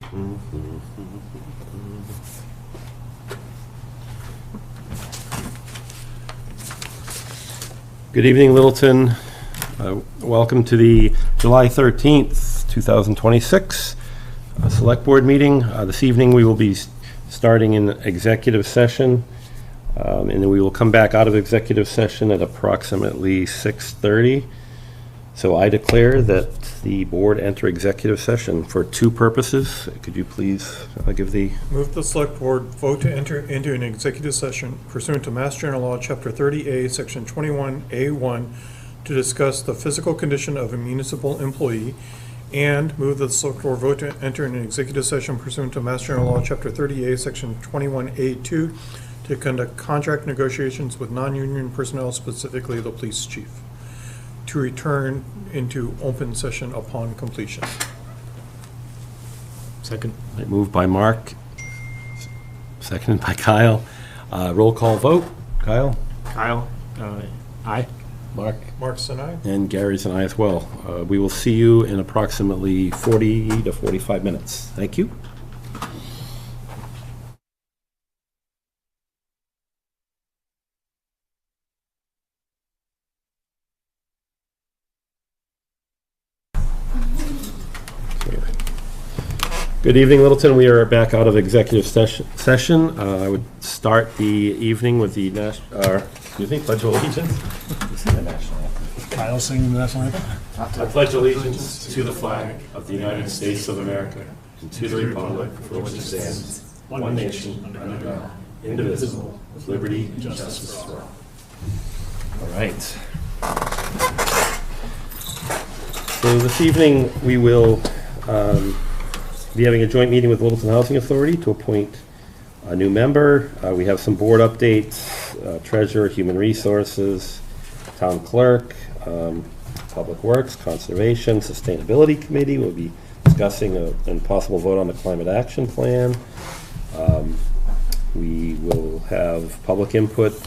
Good evening, Littleton. Welcome to the July 13th, 2026 Select Board meeting. This evening we will be starting in executive session, and then we will come back out of executive session at approximately 6:30. So I declare that the board enter executive session for two purposes. Could you please give the... Move the select board vote to enter into an executive session pursuant to Mass General Law, Chapter 30A, Section 21A1, to discuss the physical condition of a municipal employee, and move the select board vote to enter an executive session pursuant to Mass General Law, Chapter 30A, Section 21A2, to conduct contract negotiations with non-union personnel, specifically the police chief, to return into open session upon completion. Second. Moved by Mark, seconded by Kyle. Roll call vote. Kyle? Kyle, aye. Mark? Mark's and I. And Gary's and I as well. We will see you in approximately 40 to 45 minutes. Thank you. Good evening, Littleton. We are back out of executive session. I would start the evening with the Pledge of Allegiance. This is the national anthem. Kyle singing the national anthem? I pledge allegiance to the flag of the United States of America and to the republic for which it stands, one nation, under God, indivisible, with liberty and justice for all. All right. So this evening we will be having a joint meeting with Littleton Housing Authority to appoint a new member. We have some board updates, treasurer, human resources, town clerk, public works, conservation, sustainability committee. We'll be discussing a possible vote on the climate action plan. We will have public input,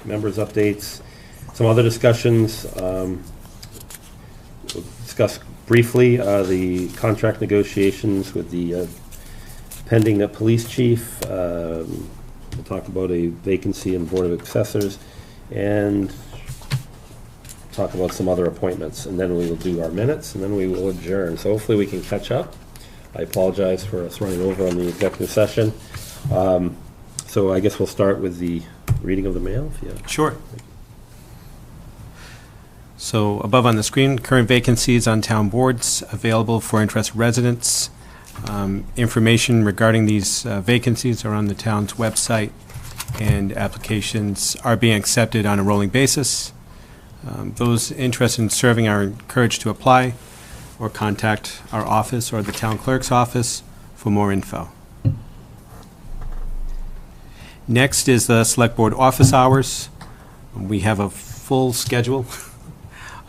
members updates, some other discussions. We'll discuss briefly the contract negotiations with the pending police chief. We'll talk about a vacancy in Board of Assessors and talk about some other appointments, and then we will do our minutes, and then we will adjourn. So hopefully we can catch up. I apologize for us running over on the executive session. So I guess we'll start with the reading of the mail. Sure. So above on the screen, current vacancies on town boards available for interested residents. Information regarding these vacancies are on the town's website, and applications are being accepted on a rolling basis. Those interested in serving are encouraged to apply or contact our office or the town clerk's office for more info. Next is the select board office hours. We have a full schedule.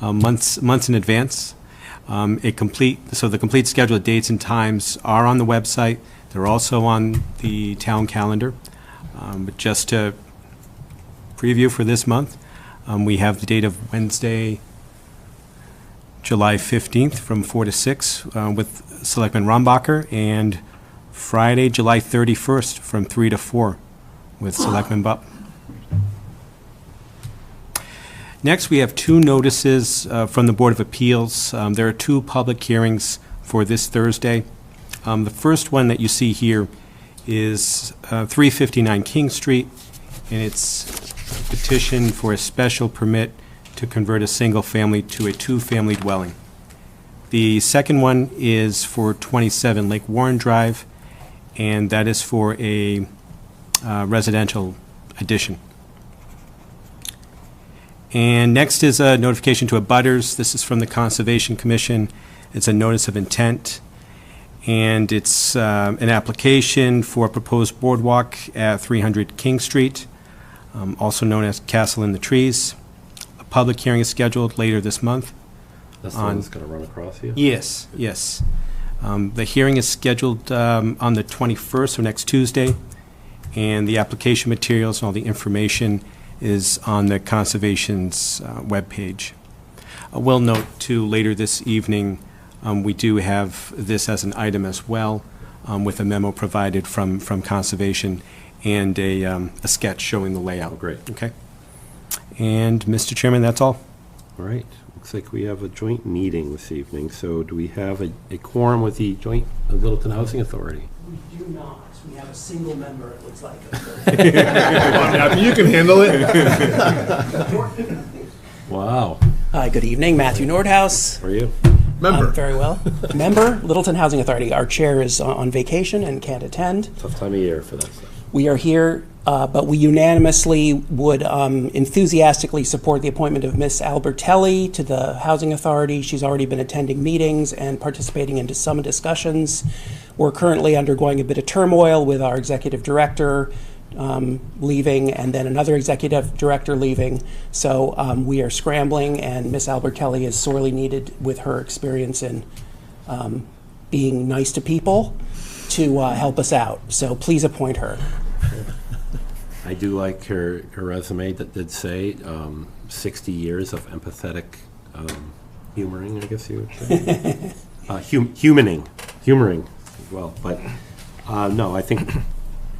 Months in advance. So the complete schedule of dates and times are on the website. They're also on the town calendar. But just to preview for this month, we have the date of Wednesday, July 15th from 4 to 6 with Selectman Rombacher, and Friday, July 31st from 3 to 4 with Selectman Bupp. Next, we have two notices from the Board of Appeals. There are two public hearings for this Thursday. The first one that you see here is 359 King Street, and it's a petition for a special permit to convert a single family to a two-family dwelling. The second one is for 27 Lake Warren Drive, and that is for a residential addition. And next is a notification to abutters. This is from the Conservation Commission. It's a notice of intent, and it's an application for a proposed boardwalk at 300 King Street, also known as Castle in the Trees. A public hearing is scheduled later this month. That's the one that's going to run across here? Yes, yes. The hearing is scheduled on the 21st, or next Tuesday, and the application materials and all the information is on the Conservation's webpage. I will note, too, later this evening, we do have this as an item as well. with a memo provided from Conservation and a sketch showing the layout. Oh, great. Okay? And, Mr. Chairman, that's all. All right, looks like we have a joint meeting this evening, so do we have a quorum with the joint Littleton Housing Authority? We do not. We have a single member, it looks like. You can handle it. Wow, Hi, good evening. Matthew Nordhaus. how are you? Very well. Member, Littleton Housing Authority. Our chair is on vacation and can't attend. Tough time of year for that stuff. We are here, but we unanimously would enthusiastically support the appointment of Ms. Albertelli to the Housing Authority. She's already been attending meetings and participating in some discussions. We're currently undergoing a bit of turmoil with our executive director leaving and then another executive director leaving. So we are scrambling, and Ms. Albertelli is sorely needed with her experience in being nice to people to help us out. So please appoint her. I do like her resume that did say 60 years of empathetic humoring, I guess you would say. Humoring as well. But no, I think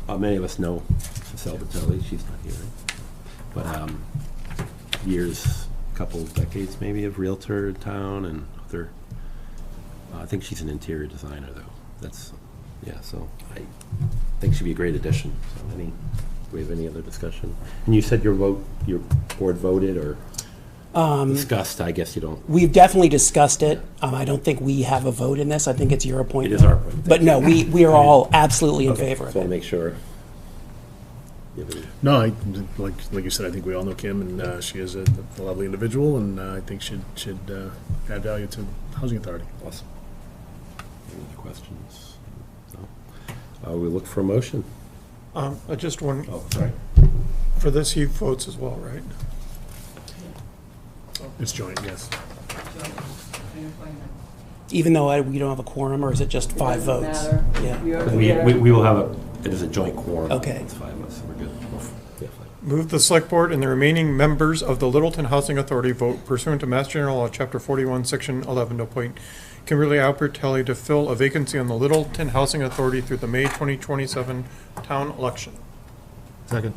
many of us know Ms. Albertelli. She's not here. But years, couple decades maybe of realtor in town and other. I think she's an interior designer though. That's, yeah, so I think she'd be a great addition. So do we have any other discussion? And you said your board voted or discussed, I guess you don't. We've definitely discussed it. I don't think we have a vote in this. I think it's your appointment. It is our appointment. But no, we are all absolutely in favor Just of want to it. make sure. You have any- No, like you said, I think we all know Kim, and she is a lovely individual, and I think should add value to the Housing Authority. Awesome. Any other questions? No? We look for a motion. Just one, Oh, sorry. for this, he votes as well, right? It's joint, yes. Even though we don't have a quorum, or is it just 5 votes? Yeah. We will have it is a joint quorum. Okay. It's 5 of us, so we're good. Yeah, fine. Move the select board and the remaining members of the Littleton Housing Authority vote pursuant to Mass General Law, Chapter 41, Section 11, to appoint Kimberly Albertelli to fill a vacancy on the Littleton Housing Authority through the May 2027 town election. Second.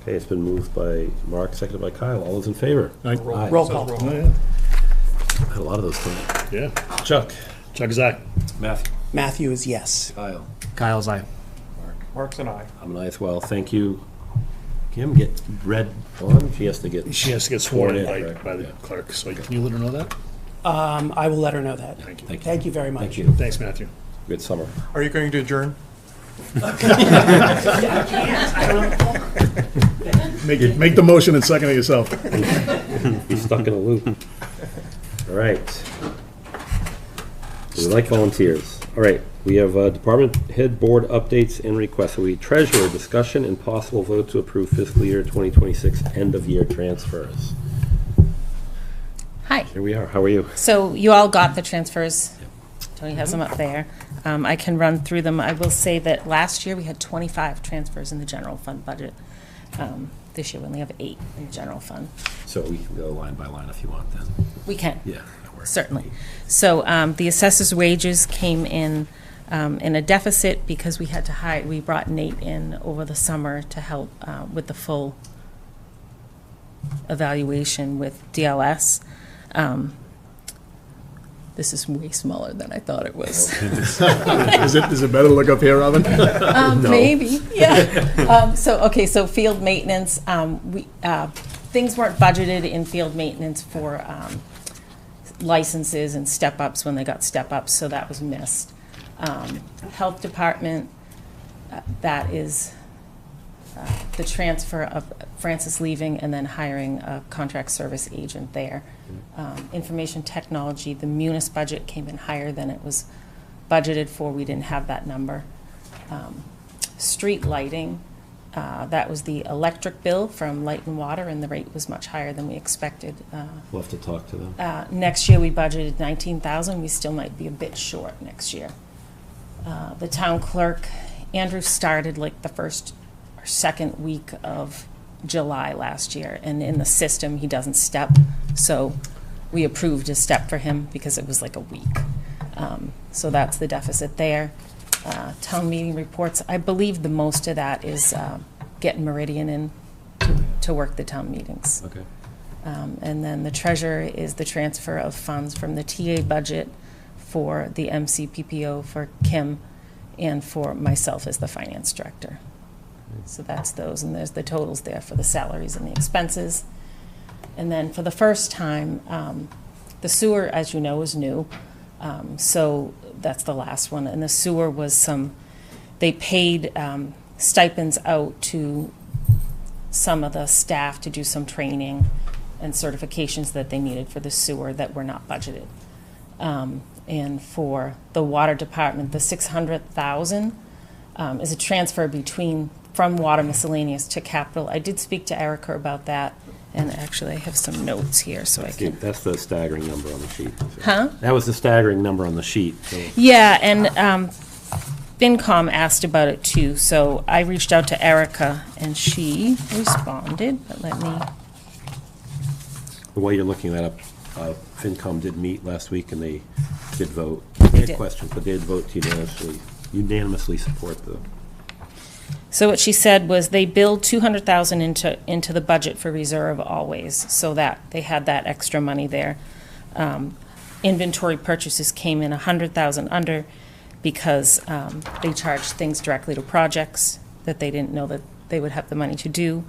Okay, it's been moved by Mark, seconded by Kyle. All those in favor? Aye. Aye. Roll call. Oh, yeah. Had a lot of those tonight. Yeah. Chuck. Chuck is aye. Matthew. Matthew is yes. Kyle. Kyle's aye. Mark's and I. I'm an aye as well. Thank you. Kim, get read on. She has to get. She has to get sworn in Correct. by the Yeah. clerk, so can you let her know that? I will let her know that. Thank you. Thank you very much. Thank you. Thanks, Matthew. Good summer. Are you going to adjourn? Make the motion and second it yourself. He's stuck in a loop. All right. We like volunteers. All right, we have department head board updates and requests. So we treasurer discussion and possible vote to approve fiscal year 2026 end of year transfers. Hi. Here we are. How are you? So you all got the transfers. Tony has them up there. I can run through them. I will say that last year we had 25 transfers in the general fund budget. This year we only have 8 in the general fund. So we can go line by line if you want then. We can. Yeah, that works. Certainly. So the assessors' wages came in a deficit because we had to hire, we brought Nate in over the summer to help with the full evaluation with DLS. This is way smaller than I thought it was. Is it better to look up here, Robin? Maybe, yeah. So field maintenance, things weren't budgeted in field maintenance for licenses and step-ups when they got step-ups, so that was missed. Health department, that is the transfer of Francis leaving and then hiring a contract service agent there. Information technology, the Munis budget came in higher than it was budgeted for. We didn't have that number. Street lighting, that was the electric bill from Light and Water, and the rate was much higher than we expected. We'll have to talk to them. Next year, we budgeted 19,000. We still might be a bit short next year. The town clerk, Andrew started like the first or second week of July last year, and in the system, he doesn't step, so we approved a step for him because it was like a week. So that's the deficit there. Town meeting reports, I believe the most of that is getting Meridian in to work the town meetings. Okay. And then the treasurer is the transfer of funds from the TA budget for the MCPPO for Kim and for myself as the finance director. So that's those, and there's the totals there for the salaries and the expenses. And then for the first time, the sewer, as you know, is new. So that's the last one. And the sewer was they paid stipends out to some of the staff to do some training and certifications that they needed for the sewer that were not budgeted. And for the water department, the $600,000 is a transfer from water miscellaneous to capital. I did speak to Erica about that, and actually I have some notes here, so I can. That's the staggering number on the sheet. Huh? That was the staggering number on the sheet. So Yeah, and FinCom asked about it too, so I reached out to Erica, and she responded, but let me. the way you're looking that up, FinCom did meet last week, and they did vote. They had did. questions, but they did vote to unanimously support the. So what she said was they billed $200,000 into the budget for reserve always, so that they had that extra money there. Inventory purchases came in $100,000 under because they charged things directly to projects that they didn't know that they would have the money to do.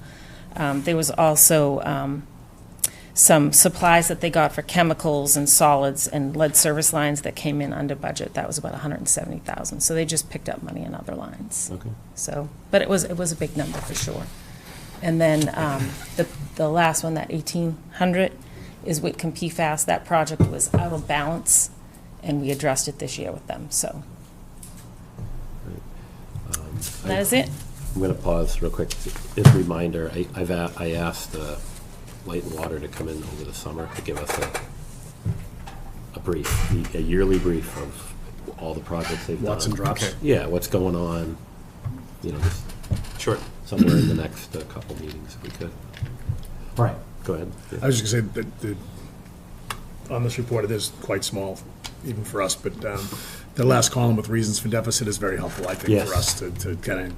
There was also some supplies that they got for chemicals and solids and lead service lines that came in under budget. That was about $170,000. So they just picked up money in other lines. Okay. So, but it was a big number for sure. And then the last one, that 1,800, is Whitcomb PFAS. That project was out of balance, and we addressed it this year with them. So that is it. I'm going to pause real quick. As a reminder, I asked Light and Water to come in over the summer to give us a brief, a yearly brief of all the projects they've done. Lots and drops. Okay. Yeah, what's going on, just somewhere in the next couple meetings if we could. All right, go ahead. I was just going to say that on this report, it is quite small, even for us, but the last column with reasons for deficit is very helpful, I think, Yes. for us to kind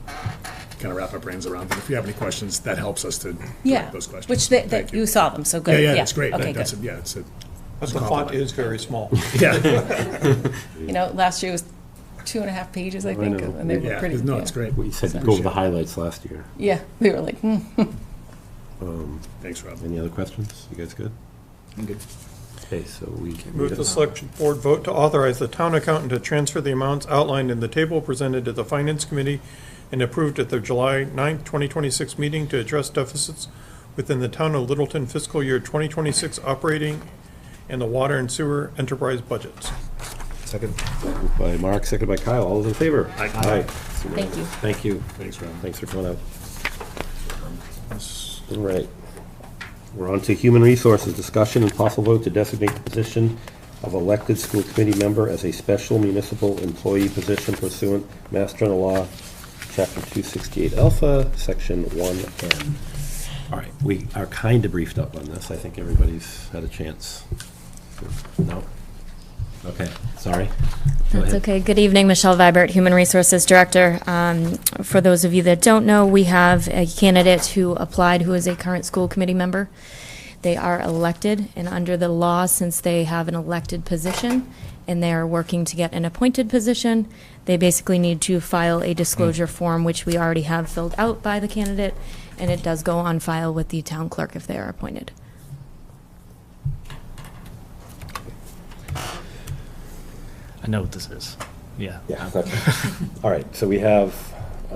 of wrap our brains around. But if you have any questions, that helps us to Yeah, direct those questions. which Thank you saw them, so good. Yeah, it's great. Okay, That's good. it's a But the font is very small. yeah, Last year was 2.5 pages, I think, know. and they were yeah. pretty. No, yeah. it's great. You said go over the highlights last year. Yeah, we were like, Thanks, Rob. Any other questions? You guys good? I'm good. Okay, so we. Move the select board vote to authorize the town accountant to transfer the amounts outlined in the table presented to the finance committee and approved at the July 9th, 2026 meeting to address deficits within the town of Littleton fiscal year 2026 operating and the water and sewer enterprise budgets. Second. Moved by Mark, seconded by Kyle. All those in favor? Aye. thank you. Thank you. Thanks, Rob. Thanks for coming out. All right. We're on to human resources discussion and possible vote to designate the position of elected school committee member as a special municipal employee position pursuant Mass General Law, Chapter 268 Alpha, Section 1N. All right, we are kind of briefed up on this. I think everybody's had a chance. No? Okay, sorry. Go That's ahead. okay. Good evening, Michelle Vibert, Human Resources Director. For those of you that don't know, we have a candidate who applied who is a current school committee member. They are elected, and under the law, since they have an elected position and they are working to get an appointed position, they basically need to file a disclosure form, which we already have filled out by the candidate, and it does go on file with the town clerk if they are appointed. I know what this is. Yeah. Yeah, that's, all right, so we have a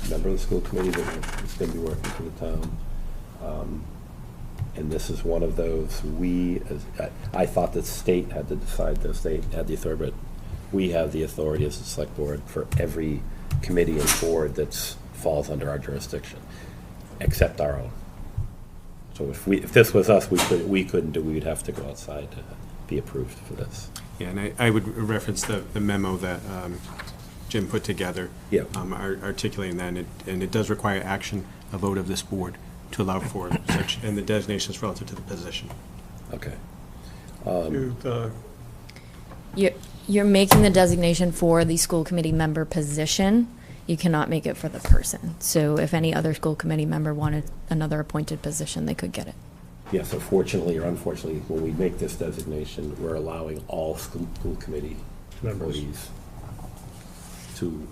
member of the school committee that is going to be working for the town. And this is one of those, I thought the state had to decide this, they had the authority, but we have the authority as a select board for every committee and board that falls under our jurisdiction, except our own. So if this was us, we couldn't do, we would have to go outside to be approved for this. Yeah, and I would reference the memo that Jim put together. Yeah. Articulating that, and it does require action, a vote of this board to allow for such, and the designations relative to the position. Okay. to the, You're making the designation for the school committee member position. You cannot make it for the person. So if any other school committee member wanted another appointed position, they could get it. Yeah, so fortunately or unfortunately, when we make this designation, we're allowing all school committee Members. employees to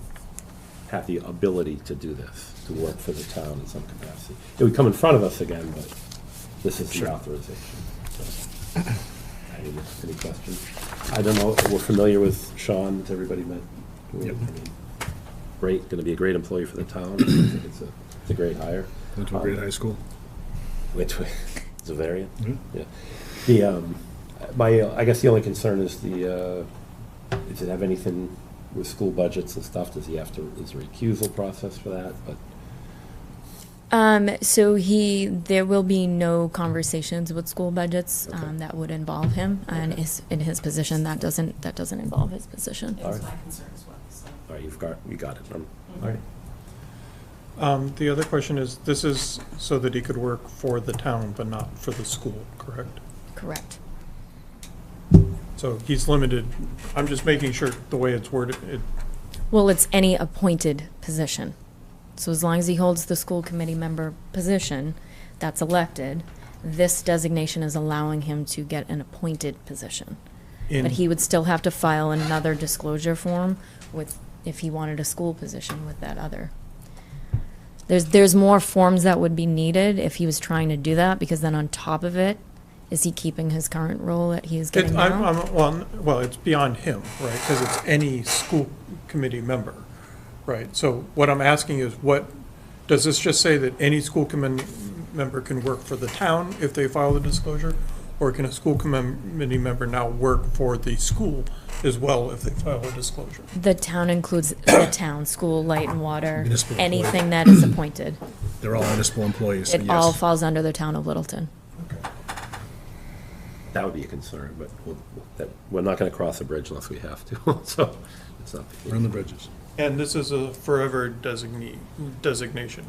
have the ability to do this, to work for the town in some capacity. It would come in front of us again, but this is the Sure. authorization. So, any questions? I don't know, we're familiar with Sean, has everybody met? Yep. I mean, Great, gonna be a great employee for the town. I think it's a great hire. Went to a great high school. Which, it's a variant? Mhm. Yeah. I guess the only concern is does it have anything with school budgets and stuff? Does he have to, is there a recusal process for that? But So there will be no conversations with school budgets, Okay. that would involve him, and Okay. in his position, that doesn't involve his position. All right. my concern as well, so. All right, you got it. All right. the other question is, this is so that he could work for the town, but not for the school, correct? Correct. So he's limited, I'm just making sure the way it's worded, Well, it's any appointed position. So as long as he holds the school committee member position that's elected, this designation is allowing him to get an appointed position. But he would still have to file another disclosure form if he wanted a school position with that other. There's more forms that would be needed if he was trying to do that, because then on top of it, is he keeping his current role that he is getting now? Well, it's beyond him, right, because it's any school committee member, right? So what I'm asking is, does this just say that any school committee member can work for the town if they file the disclosure? Or can a school committee member now work for the school as well if they file a disclosure? The town includes the town, school, light and water, Municipal employee. anything that is appointed. They're all municipal employees, so It all yes. falls under the town of Littleton. That would be a concern, but we're not gonna cross a bridge unless we have to, so it's not. Burn the bridges. And this is a forever designation.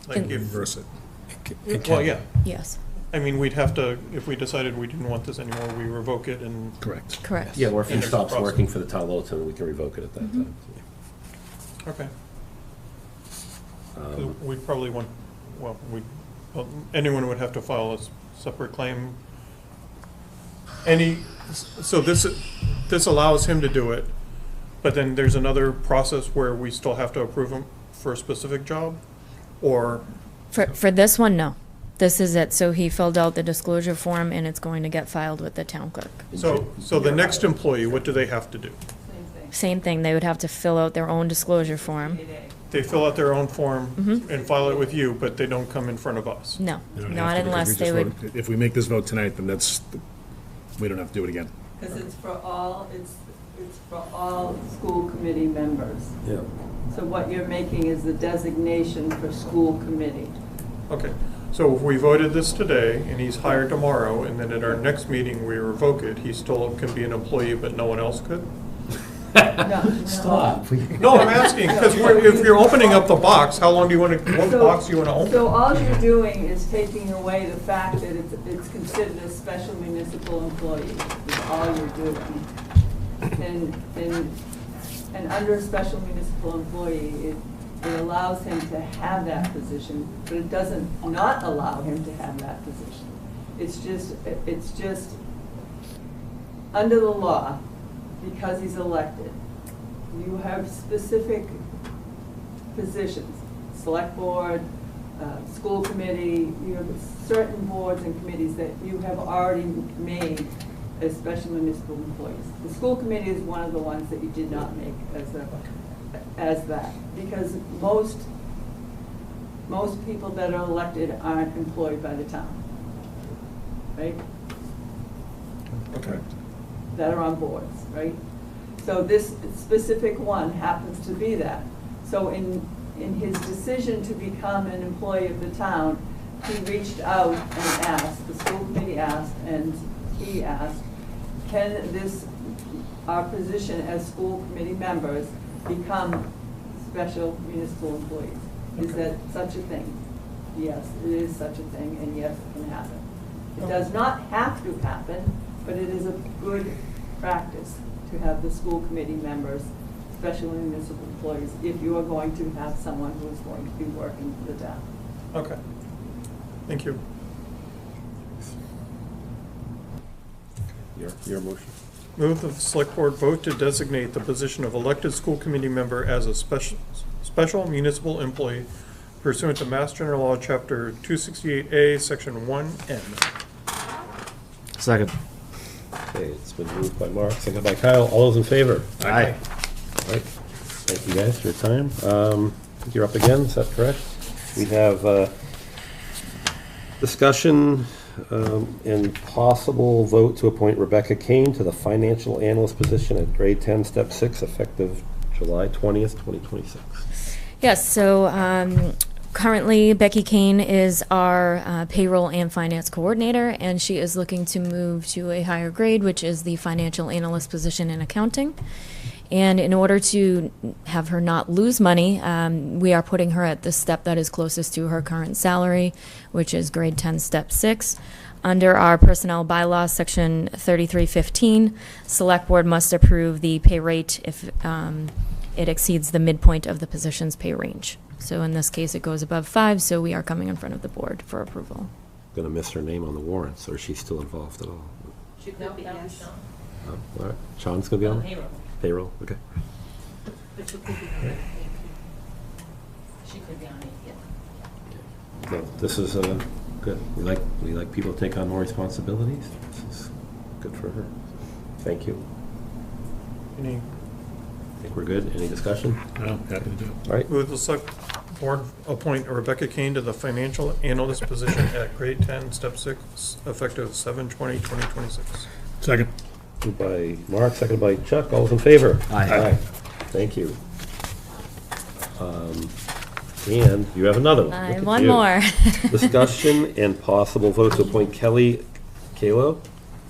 Like if, Reverse it. well, yeah, Yes, I mean, we'd have to, if we decided we didn't want this anymore, we revoke it and, Correct. correct. Yeah, or if he And there's a stops process. working for the town of Littleton, we can revoke it at that time. okay. 'Cause we probably want, well, anyone would have to file a separate claim. So this allows him to do it, but then there's another process where we still have to approve him for a specific job? Or, For this one, no. This is it. So he filled out the disclosure form, and it's going to get filed with the town clerk. so the next employee, what do they have to do? Same thing, they would have to fill out their own disclosure form. They fill out their own form and file it with you, but they don't come in front of us? No, They don't not have to, because unless we they just would, voted- If we make this vote tonight, then we don't have to do it again. Because it's for all school committee members. Yeah. So what you're making is the designation for school committee. Okay, so if we voted this today and he's hired tomorrow, and then at our next meeting we revoke it, he still can be an employee, but no one else could? No, Stop. No, I'm asking, because if you're opening up the box, how long do you want to, what So- box do you want to open? So all you're doing is taking away the fact that it's considered a special municipal employee, is all you're doing. And under a special municipal employee, it allows him to have that position, but it doesn't not allow him to have that position. It's just, under the law, because he's elected, you have specific positions, select board, school committee, you have certain boards and committees that you have already made as special municipal employees. The school committee is one of the ones that you did not make as that, because most people that are elected aren't employed by the town, right? Okay. That are on boards, right? So this specific one happens to be that. So in his decision to become an employee of the town, he reached out and asked, the school committee asked, and he asked, can our position as school committee members become special municipal employees? Is that such a thing? Yes, it is such a thing, and yes, it can happen. It does not have to happen, but it is a good practice to have the school committee members, especially municipal employees, if you are going to have someone who is going to be working for the town. Okay. Thank you. Your motion. Move the select board vote to designate the position of elected school committee member as a special municipal employee pursuant to Mass General Law, Chapter 268A, Section 1N. Second. Okay, it's been moved by Mark, seconded by Kyle. All those in favor? Aye. All right. Thank you guys for your time. I think you're up again, is that correct? We have discussion and possible vote to appoint Rebecca Kane to the financial analyst position at grade 10, step 6, effective July 20th, 2026. Yes, so currently Becky Kane is our payroll and finance coordinator, and she is looking to move to a higher grade, which is the financial analyst position in accounting. And in order to have her not lose money, we are putting her at the step that is closest to her current salary, which is grade 10, step 6. Under our personnel bylaw, section 3315, select board must approve the pay rate if it exceeds the midpoint of the position's pay range. So in this case, it goes above 5, so we are coming in front of the board for approval. Going to miss her name on the warrants, or is she still involved at all? She could be, yes. Oh, all right. Sean's going to be on it? Payroll, Payroll, okay. but she could be on it. She could be on it, yeah. No, this is good. We like people to take on more responsibilities. This is good for her. Thank you. Any, I think we're good. Any discussion? No, happy to do it. All right. move the select board appoint Rebecca Kane to the financial analyst position at grade 10, step 6, effective 7/20/2026. Second. Moved by Mark, seconded by Chuck. All those in favor? Aye. Thank you. And you have another one. Look at One you. more. Discussion and possible vote to appoint Kelly Kalo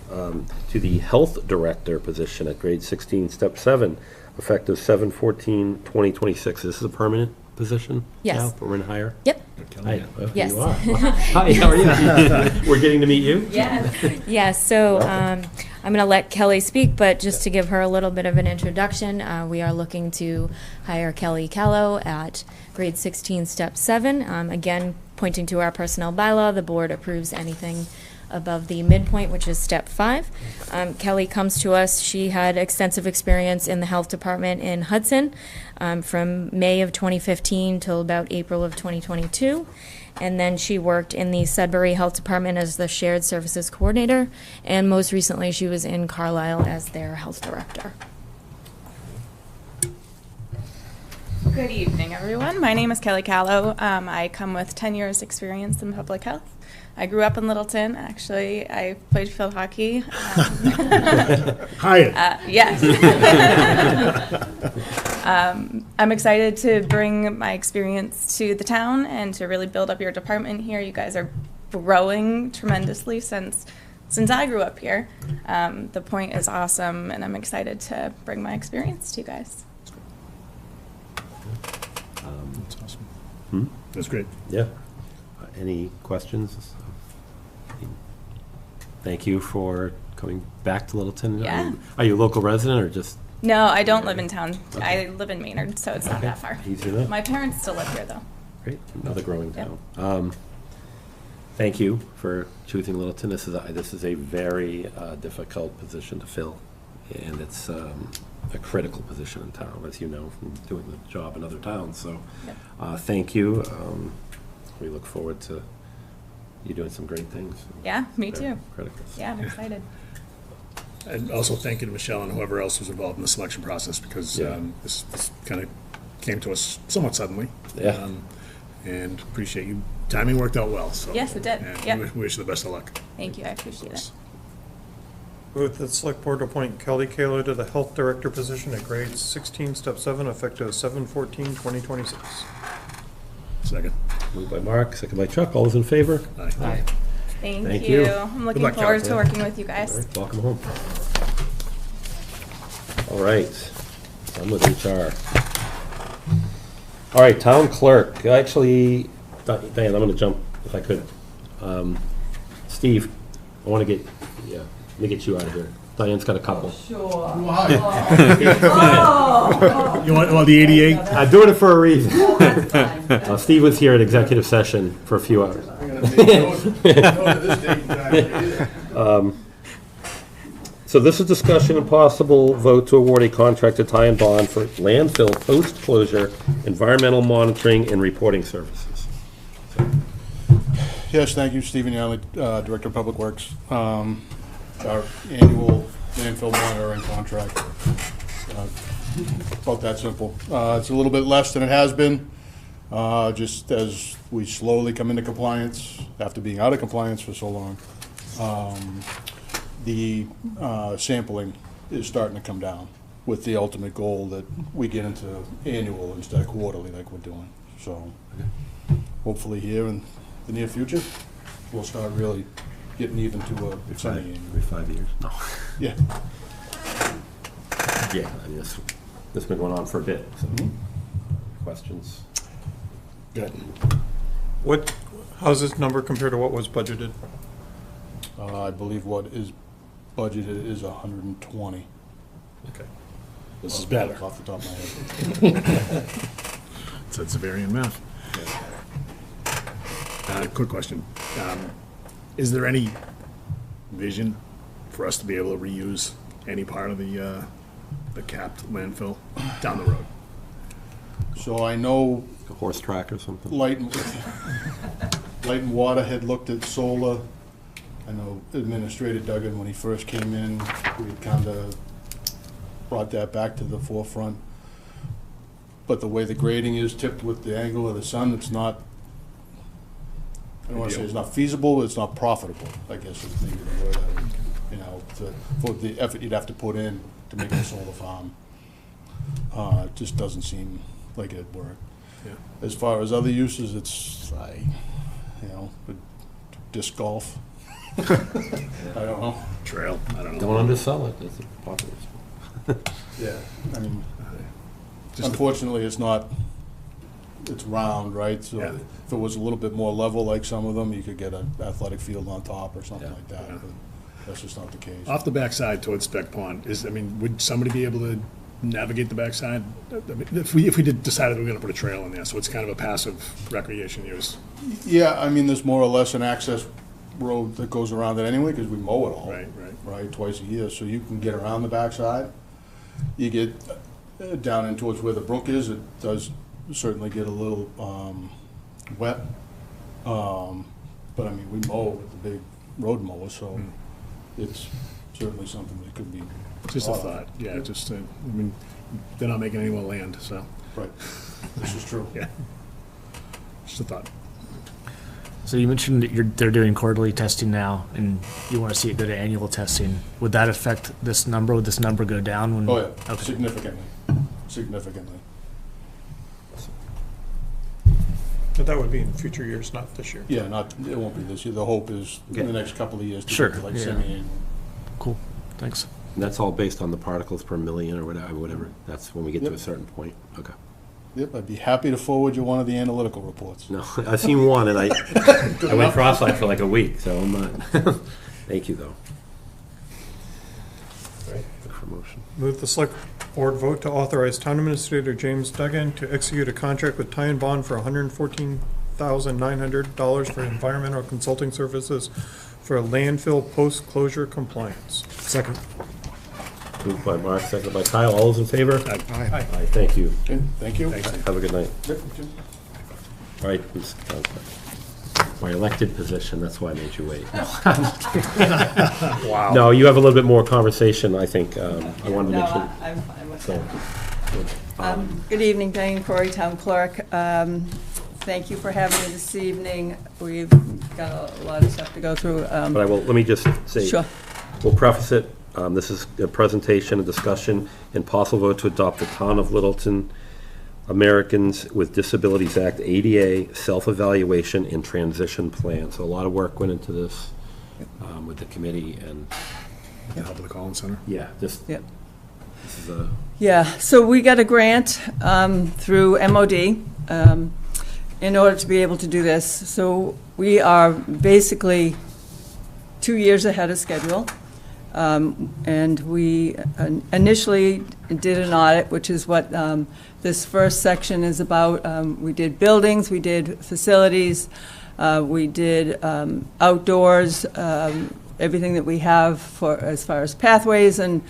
to the health director position at grade 16, step 7, effective 7/14/2026. This is a permanent position? Yes. Now, permanent hire? Yep. Hi. Yes. You are. Hi, how are you? We're getting to meet you? Yes. Yes, so I'm going to let Kelly speak, but just to give her a little bit of an introduction, we are looking to hire Kelly Callow at grade 16, step 7. Again, pointing to our personnel bylaw, the board approves anything above the midpoint, which is step 5. Kelly comes to us. She had extensive experience in the health department in Hudson from May of 2015 till about April of 2022. And then she worked in the Sudbury Health Department as the shared services coordinator. And most recently, she was in Carlisle as their health director. Good evening, everyone. My name is Kelly Callow. I come with 10 years experience in public health. I grew up in Littleton, actually. I played field hockey. Hyatt. Yes. I'm excited to bring my experience to the town and to really build up your department here. You guys are growing tremendously since I grew up here. The point is awesome, and I'm excited to bring my experience to you guys. That's awesome. That's great. Yeah. Any questions? Thank you for coming back to Littleton. Yeah. Are you a local resident or just? No, I don't live in town. Okay. I live in Maynard, so it's not Okay. that far. Easy enough. My parents still live here, though. Great, another growing Yep. town. Thank you for choosing Littleton. This is a very difficult position to fill, and it's a critical position in town, as you know from doing the job in other towns. So, Yep. thank you. We look forward to you doing some great things. Yeah, me Very too. Critical. Yeah, I'm excited. And also thank you to Michelle and whoever else was involved in the selection process, because Yeah. this kind of came to us somewhat suddenly. Yeah. And appreciate you. Timing worked out well, so. Yes, it did. Yeah, Yep. we wish you the best of luck. Thank you. I appreciate it. move the select board appoint Kelly Kalo to the health director position at grade 16, step 7, effective 7/14/2026. Second. Moved by Mark, second by Chuck. All those in favor? Aye. Thank, Thank you. you. I'm looking luck, forward Kelly. to working with you All guys. right, welcome home. All right, I'm with HR. All right, town clerk. Actually, Diane, I'm going to jump if I could. Steve, I want to get, yeah, Let me get you out of here. Diane's got a couple. Sure. Why? Oh. You want the 88? I'm doing it for a reason. That's fine. Steve was here at executive session for a few hours. So this is discussion and possible vote to award a contract to Ty and Bond for landfill post-closure environmental monitoring and reporting services. Yes, thank you, Stephen Yonley, Director of Public Works. Our annual landfill monitoring contract, about that simple. It's a little bit less than it has been, just as we slowly come into compliance after being out of compliance for so long. The sampling is starting to come down with the ultimate goal that we get into annual instead of quarterly like we're doing. So hopefully here in the near future, we'll start really getting even to a semi-annual. Every 5 years? No. Yeah. Yeah, I mean, this has been going on for a bit, so. Questions? Good. How's this number compared to what was budgeted? I believe what is budgeted is 120. Okay. This is better. Off the top of my head. So it's Severian math. Quick question. Is there any vision for us to be able to reuse any part of the capped landfill down the road? So I know A horse track or something? Light and Water had looked at solar. I know Administrator Duggan, when he first came in, we kind of brought that back to the forefront. But the way the grading is tipped with the angle of the sun, it's not, I don't want to say it's not feasible, but it's not profitable, I guess is maybe the word I would, you know, for the effort you'd have to put in to make a solar farm. It just doesn't seem like it'd work. Yeah. As far as other uses, it's, disc golf. I don't know. Trail, I don't know. Don't undersell it, it's popular. Yeah. I mean, Just- unfortunately, it's round, right? So Yeah. if it was a little bit more level like some of them, you could get an athletic field on top or something Yeah. like that. Yeah. But that's just not the case. Off the backside towards Spec Pond, would somebody be able to navigate the backside? I mean, if we decided we were gonna put a trail in there, so it's kind of a passive recreation use. Yeah, I mean, there's more or less an access road that goes around it anyway, because we mow it all. Right, twice a year, so you can get around the backside. You get down in towards where the brook is, it does certainly get a little wet. But I mean, we mow with the big road mower, so it's certainly something that could be. Just a thought of. thought, yeah, just, I mean, they're not making any more land, so, Right, this is true. yeah. Just a thought. So you mentioned that they're doing quarterly testing now, and you want to see it go to annual testing. Would that affect this number? Would this number go down when? Oh, yeah, Okay. significantly. But that would be in future years, not this year. Yeah, it won't be this year, the hope is in the next couple of years to Sure, get to like yeah. semi-annual. Cool. Thanks. And that's all based on the particles per million or whatever, that's when we get to a Yep. certain point, okay. Yep, I'd be happy to forward you one of the analytical reports. No, I've seen one and I went cross-eyed for like a week, so I'm not, thank you though. Look for motion. Move the select board vote to authorize town administrator James Duggan to execute a contract with Ty and Bond for $114,900 for environmental consulting services for landfill post-closure compliance. Second. Moved by Mark, seconded by Kyle, all those in favor? Aye. Aye, thank you. Okay, thank you. Have a good night. All right, who's- my elected position, that's why I made you wait. Wow. No, you have a little bit more conversation, I think, I wanted to No, make sure. I'm fine with So, that. Good evening, Diane Corey, Town Clerk. Thank you for having me this evening. We've got a lot of stuff to go through. but I will, let me just say. Sure. We'll preface it, this is a presentation, a discussion, and possible vote to adopt the Town of Littleton Americans with Disabilities Act ADA self-evaluation and transition plan. So a lot of work went into this with the committee and, Help of the Collins Center. yeah, this Yep. is a, Yeah, so we got a grant through MOD in order to be able to do this. So we are basically 2 years ahead of schedule. And we initially did an audit, which is what this first section is about. We did buildings, we did facilities, we did outdoors, everything that we have for as far as pathways and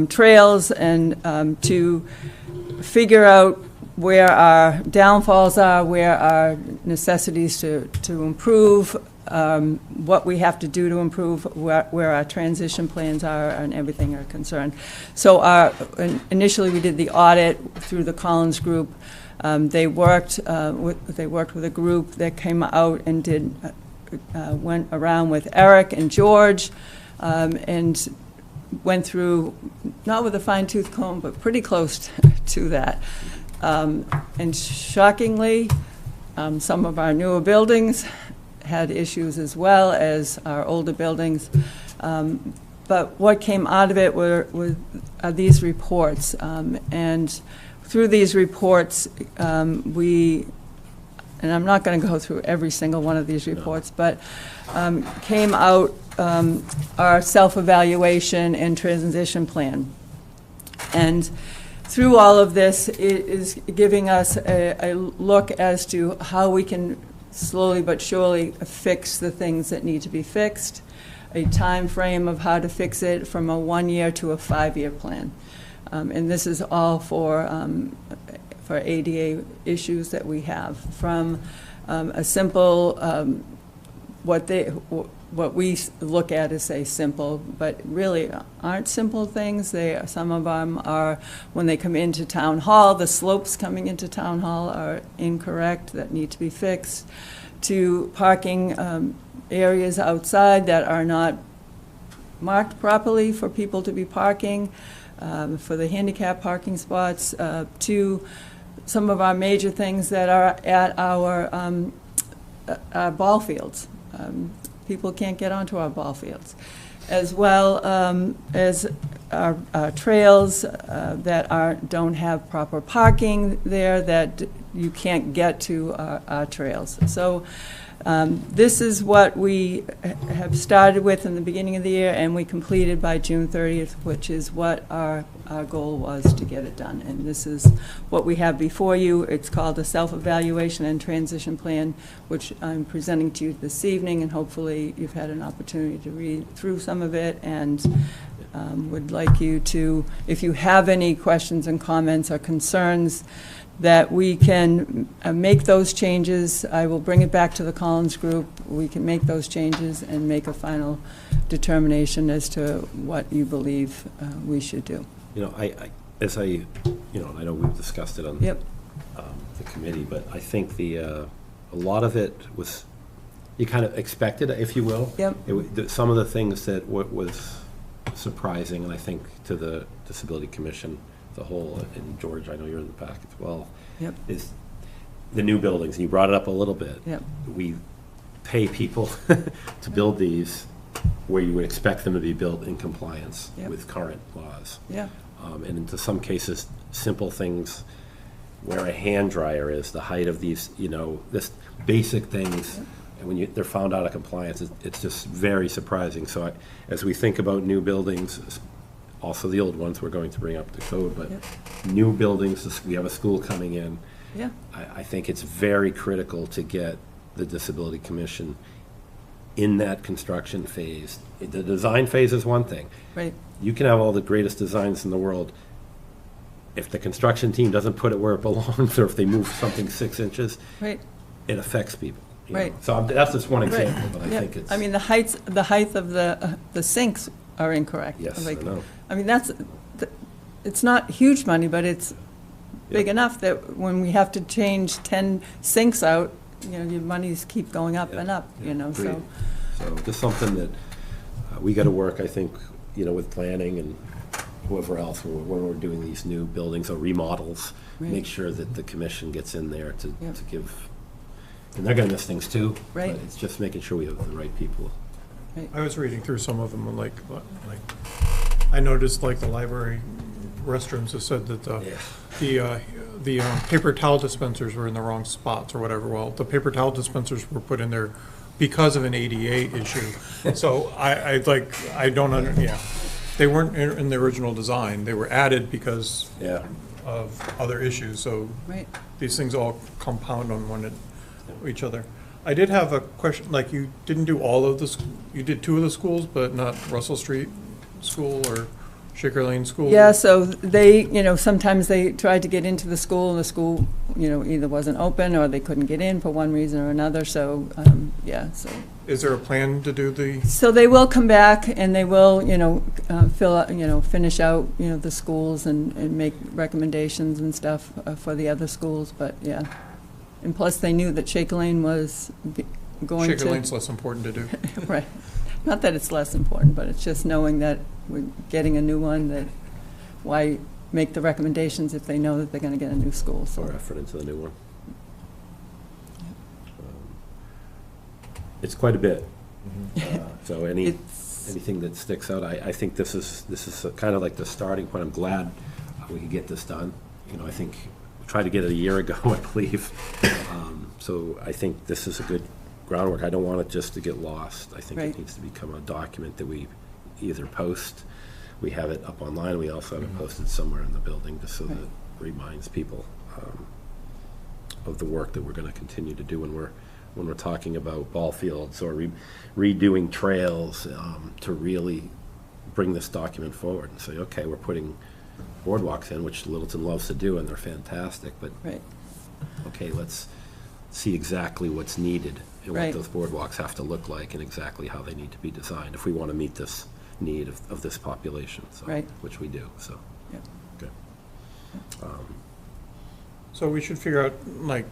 trails, and to figure out where our downfalls are, where our necessities to improve, what we have to do to improve, where our transition plans are, and everything are concerned. So initially we did the audit through the Collins Group. They worked with a group that came out and went around with Eric and George, and went through, not with a fine-tooth comb, but pretty close to that. And shockingly, some of our newer buildings had issues as well as our older buildings. But what came out of it were these reports. And through these reports, and I'm not going to go through every single one of these reports, but came out our self-evaluation and transition plan. And through all of this, it is giving us a look as to how we can slowly but surely fix the things that need to be fixed, a time frame of how to fix it from a 1-year to a 5-year plan. And this is all for ADA issues that we have, from a simple, what we look at as, say, simple, but really aren't simple things. Some of them are, when they come into Town Hall, the slopes coming into Town Hall are incorrect, that need to be fixed, to parking areas outside that are not marked properly for people to be parking, for the handicap parking spots, to some of our major things that are at our ball fields. People can't get onto our ball fields, as well as our trails that don't have proper parking there, that you can't get to our trails. So this is what we have started with in the beginning of the year, and we completed by June 30th, which is what our goal was to get it done. And this is what we have before you. It's called a self-evaluation and transition plan, which I'm presenting to you this evening, and hopefully you've had an opportunity to read through some of it, and would like you to, if you have any questions and comments or concerns, that we can make those changes. I will bring it back to the Collins Group. We can make those changes and make a final determination as to what you believe we should do. You know, I know we've discussed it on Yep. The committee, but I think a lot of it was, you kind of expected, if you will. Yep. Some of the things that was surprising, and I think to the Disability Commission, the whole, and George, I know you're in the back as well, Yep. is the new buildings. And you brought it up a little bit. Yep. We pay people to build these where you would expect them to be built in compliance Yep. with current laws. Yeah. And in some cases, simple things where a hand dryer is, the height of these, this basic things. Yep. And when they're found out of compliance, it's just very surprising. So as we think about new buildings, also the old ones we're going to bring up to code, but Yep. new buildings, we have a school coming in. Yeah. I think it's very critical to get the Disability Commission in that construction phase. The design phase is one thing. Right. You can have all the greatest designs in the world. If the construction team doesn't put it where it belongs, or if they move something 6 inches, Right. it affects people. you Right. know. So that's just one Right. example, but I Yep. think it's. I mean, the height of the sinks are incorrect. Yes, I Like, know. I mean, it's not huge money, but it's big Yep. enough that when we have to change 10 sinks out, your monies keep going up and up, Agreed. so. So just something that we got to work, I think, with planning and whoever else, when we're doing these new buildings or remodels, Right. make sure that the commission gets in there to Yep. give, and they're going to miss things too. Right. But it's just making sure we have the right people. I was reading through some of them, and like I noticed, like, the library restrooms have said that the paper towel dispensers were in the wrong spots or whatever. Well, the paper towel dispensers were put in there because of an ADA issue. So I don't they weren't in the original design. They were added because Yeah. of other issues, so Right. these things all compound on each other. I did have a question, like, you didn't do all of you did 2 of the schools, but not Russell Street School or Shaker Lane School? Yeah, so they, sometimes they tried to get into the school, and the school, either wasn't open or they couldn't get in for one reason or another, so, so. Is there a plan to do the, So they will come back and they will, fill out, finish out, the schools and make recommendations and stuff for the other schools, but yeah. And plus, they knew that Shaker Lane was going to. Shaker Lane's less important to do? Right. Not that it's less important, but it's just knowing that we're getting a new one, that why make the recommendations if they know that they're going to get a new school, so. Or effort into the new one. It's quite a bit. So anything that sticks out, I think this is kind of like the starting point. I'm glad we could get this done. I think we tried to get it a year ago, I believe. So I think this is a good groundwork. I don't want it just to get lost. I think Right. it needs to become a document that we either post, we have it up online, we also have it posted somewhere in the building, just so that it reminds people of the work that we're going to continue to do when we're talking about ball fields or redoing trails, to really bring this document forward and say, okay, we're putting boardwalks in, which Littleton loves to do, and they're fantastic, but Right. okay, let's see exactly what's needed and what Right. those boardwalks have to look like and exactly how they need to be designed if we want to meet this need of this population, so, Right. which we do, so. Yep. Okay. so we should figure out, like,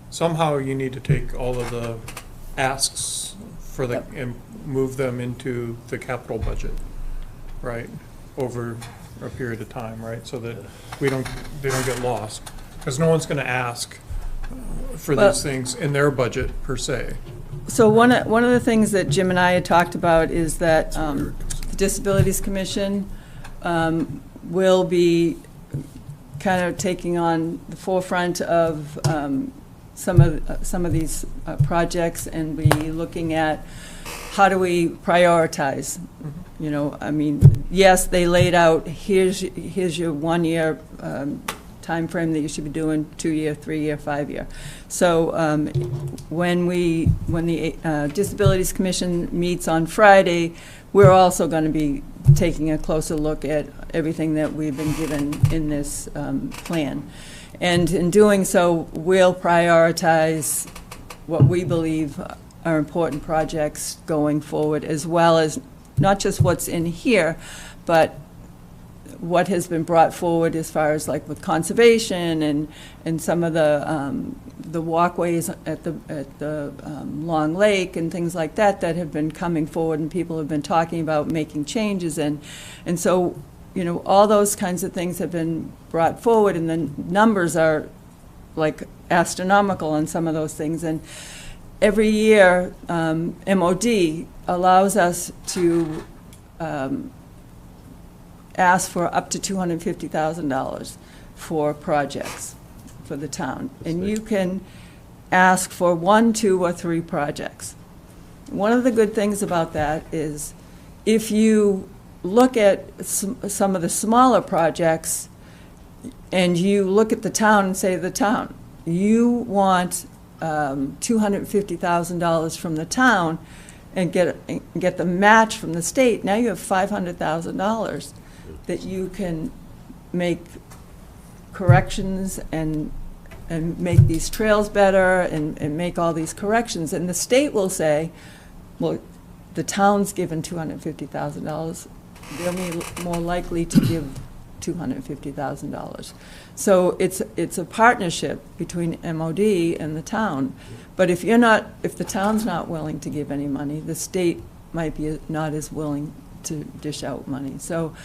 somehow you need to take all of the asks for the, and move them into the capital budget, right? Over a period of time, right? So that they don't get lost. Because no one's gonna ask for Well- these things in their budget per se. So one of the things that Jim and I had talked about is that the Disabilities Commission will be kind of taking on the forefront of some of these projects and be looking at how do we prioritize. I mean, yes, they laid out, here's your 1 year time frame that you should be doing, 2 year, 3 year, 5 year. So when the Disabilities Commission meets on Friday, we're also going to be taking a closer look at everything that we've been given in this plan. And in doing so, we'll prioritize what we believe are important projects going forward, as well as not just what's in here, but what has been brought forward as far as like with conservation and some of the walkways at the Long Lake and things like that have been coming forward, and people have been talking about making changes, and so all those kinds of things have been brought forward, and the numbers are like astronomical on some of those things. And every year, MOD allows us to ask for up to $250,000 for projects for the town. And you can ask for 1, 2, or 3 projects. One of the good things about that is if you look at some of the smaller projects and you look at the town and say, the town, you want $250,000 from the town and get the match from the state, now you have $500,000 that you can make corrections and make these trails better and make all these corrections. And the state will say, well, the town's given $250,000, they'll be more likely to give $250,000. So it's a partnership between MOD and the town. But if the town's not willing to give any money, the state might be not as willing to dish out money. So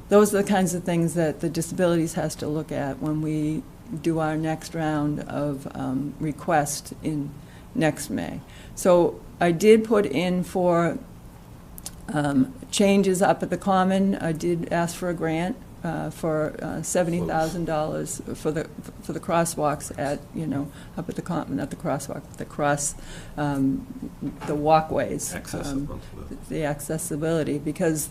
those are the kinds of things that the disabilities has to look at when we do our next round of requests in next May. So I did put in for changes up at the Common. I did ask for a grant for $70,000 for the crosswalks at up at the Common, not the crosswalk, the walkways, Accessible. the accessibility, because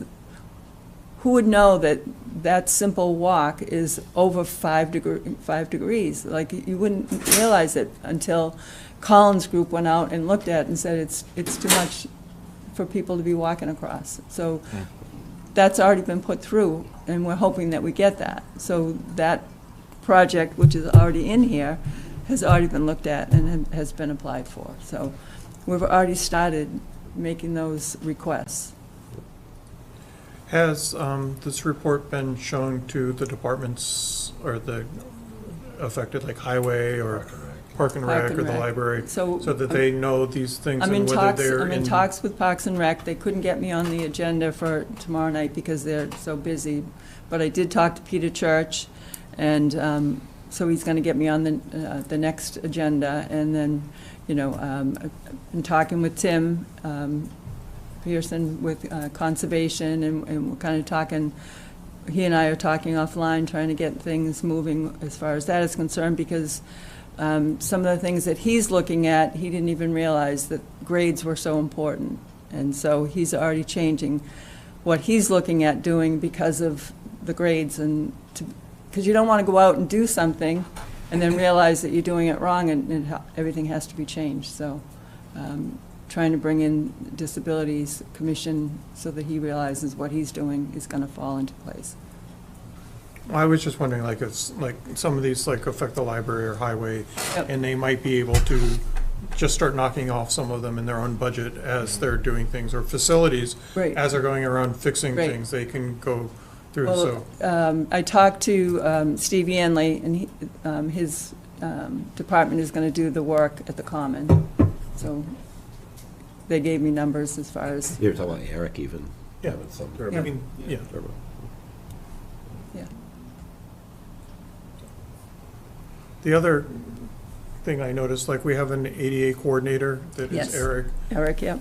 who would know that that simple walk is over 5 degrees? Like, you wouldn't realize it until Collins Group went out and looked at it and said it's too much for people to be walking across. So that's already been put through, and we're hoping that we get that. So that project, which is already in here, has already been looked at and has been applied for. So we've already started making those requests. Has this report been shown to the departments or the affected, like highway or Park and Rec or the library, so that they know these things and whether they're I'm in talks with Parks and Rec. They couldn't get me on the agenda for tomorrow night because they're so busy. But I did talk to Peter Church, and so he's going to get me on the next agenda. And then, I've been talking with Tim Pearson with Conservation, and we're kind of talking, he and I are talking offline, trying to get things moving as far as that is concerned, because some of the things that he's looking at, he didn't even realize that grades were so important. And so he's already changing what he's looking at doing because of the grades, and because you don't want to go out and do something and then realize that you're doing it wrong, and everything has to be changed. So trying to bring in Disabilities Commission so that he realizes what he's doing is going to fall into place. I was just wondering, like, it's like some of these like affect the library or highway, Yep. and they might be able to just start knocking off some of them in their own budget as they're doing things, or facilities, Right. as they're going around fixing Right. things, they can go through, Well, so. I talked to Steve Yanley, and his department is going to do the work at the Common. So they gave me numbers as far as, You were talking about Eric even. Yeah. having some- I mean, yeah. yeah. The other thing I noticed, like, we have an ADA coordinator that is Yes. Eric, Eric, yeah.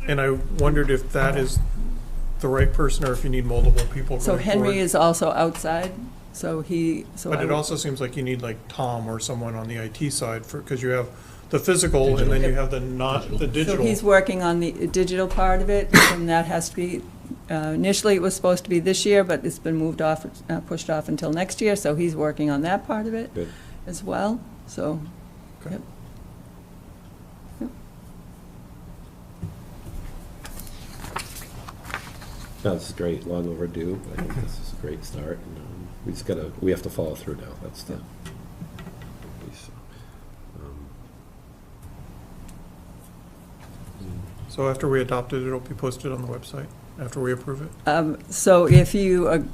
and I wondered if that is the right person or if you need multiple people So going Henry forward. is also outside, so he, so But I it would- also seems like you need like Tom or someone on the IT side because you have the physical and then you have the So digital. he's working on the digital part of it, and that has to be, initially it was supposed to be this year, but it's been moved off, pushed off until next year, so he's working on that part of it Good. as well, so. Okay. Yep. Yep. No, this is great, long overdue. I think this is a great start. And, we have to follow through now. That's the. So after we adopt it, it'll be posted on the website, after we approve it? So if you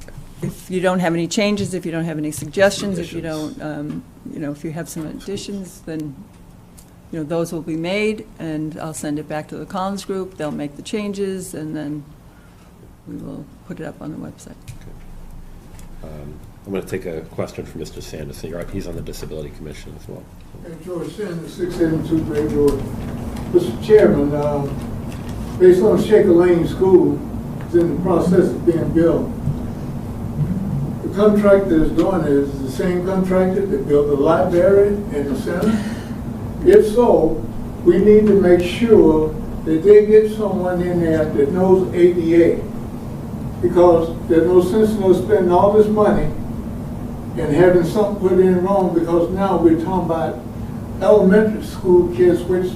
don't have any changes, if you don't have any suggestions, if you Additions. don't, if you have some additions, then, those will be made, and I'll send it back to the Collins Group, they'll make the changes, and then we will put it up on the website. I'm going to take a question from Mr. Sanderson. He's on the Disability Commission as well. Hey, George Sanders, 682 Great Road. Mr. Chairman, based on Shaker Lane School, it's in the process of being built. The contractor is doing it is the same contractor that built the library in the center. If so, we need to make sure that they get someone in there that knows ADA. Because there's no sense in us spending all this money and having something put in wrong, because now we're talking about elementary school kids which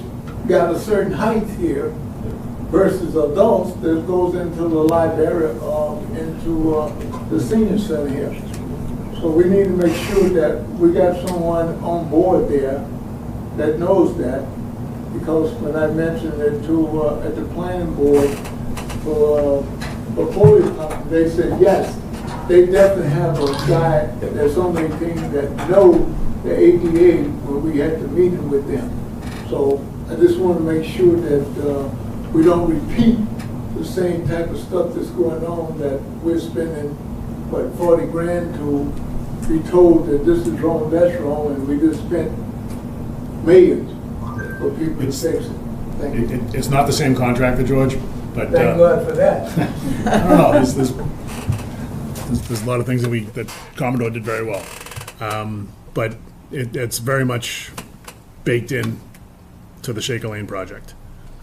got a certain height here versus adults that goes into the library or into the senior center here. So we need to make sure that we got someone on board there that knows that, because when I mentioned it to at the planning board for polio company, they said yes, they definitely have a guy that's on their team that know the ADA when we had the meeting with them. So I just want to make sure that we don't repeat the same type of stuff that's going on, that we're spending, 40 grand to be told that this is wrong, that's wrong, and we just spent millions for people to fix it. Thank you. It's not the same contractor, George, but. Thank God for that. I don't know, there's a lot of things that Commodore did very well. But it's very much baked in to the Shaker Lane project,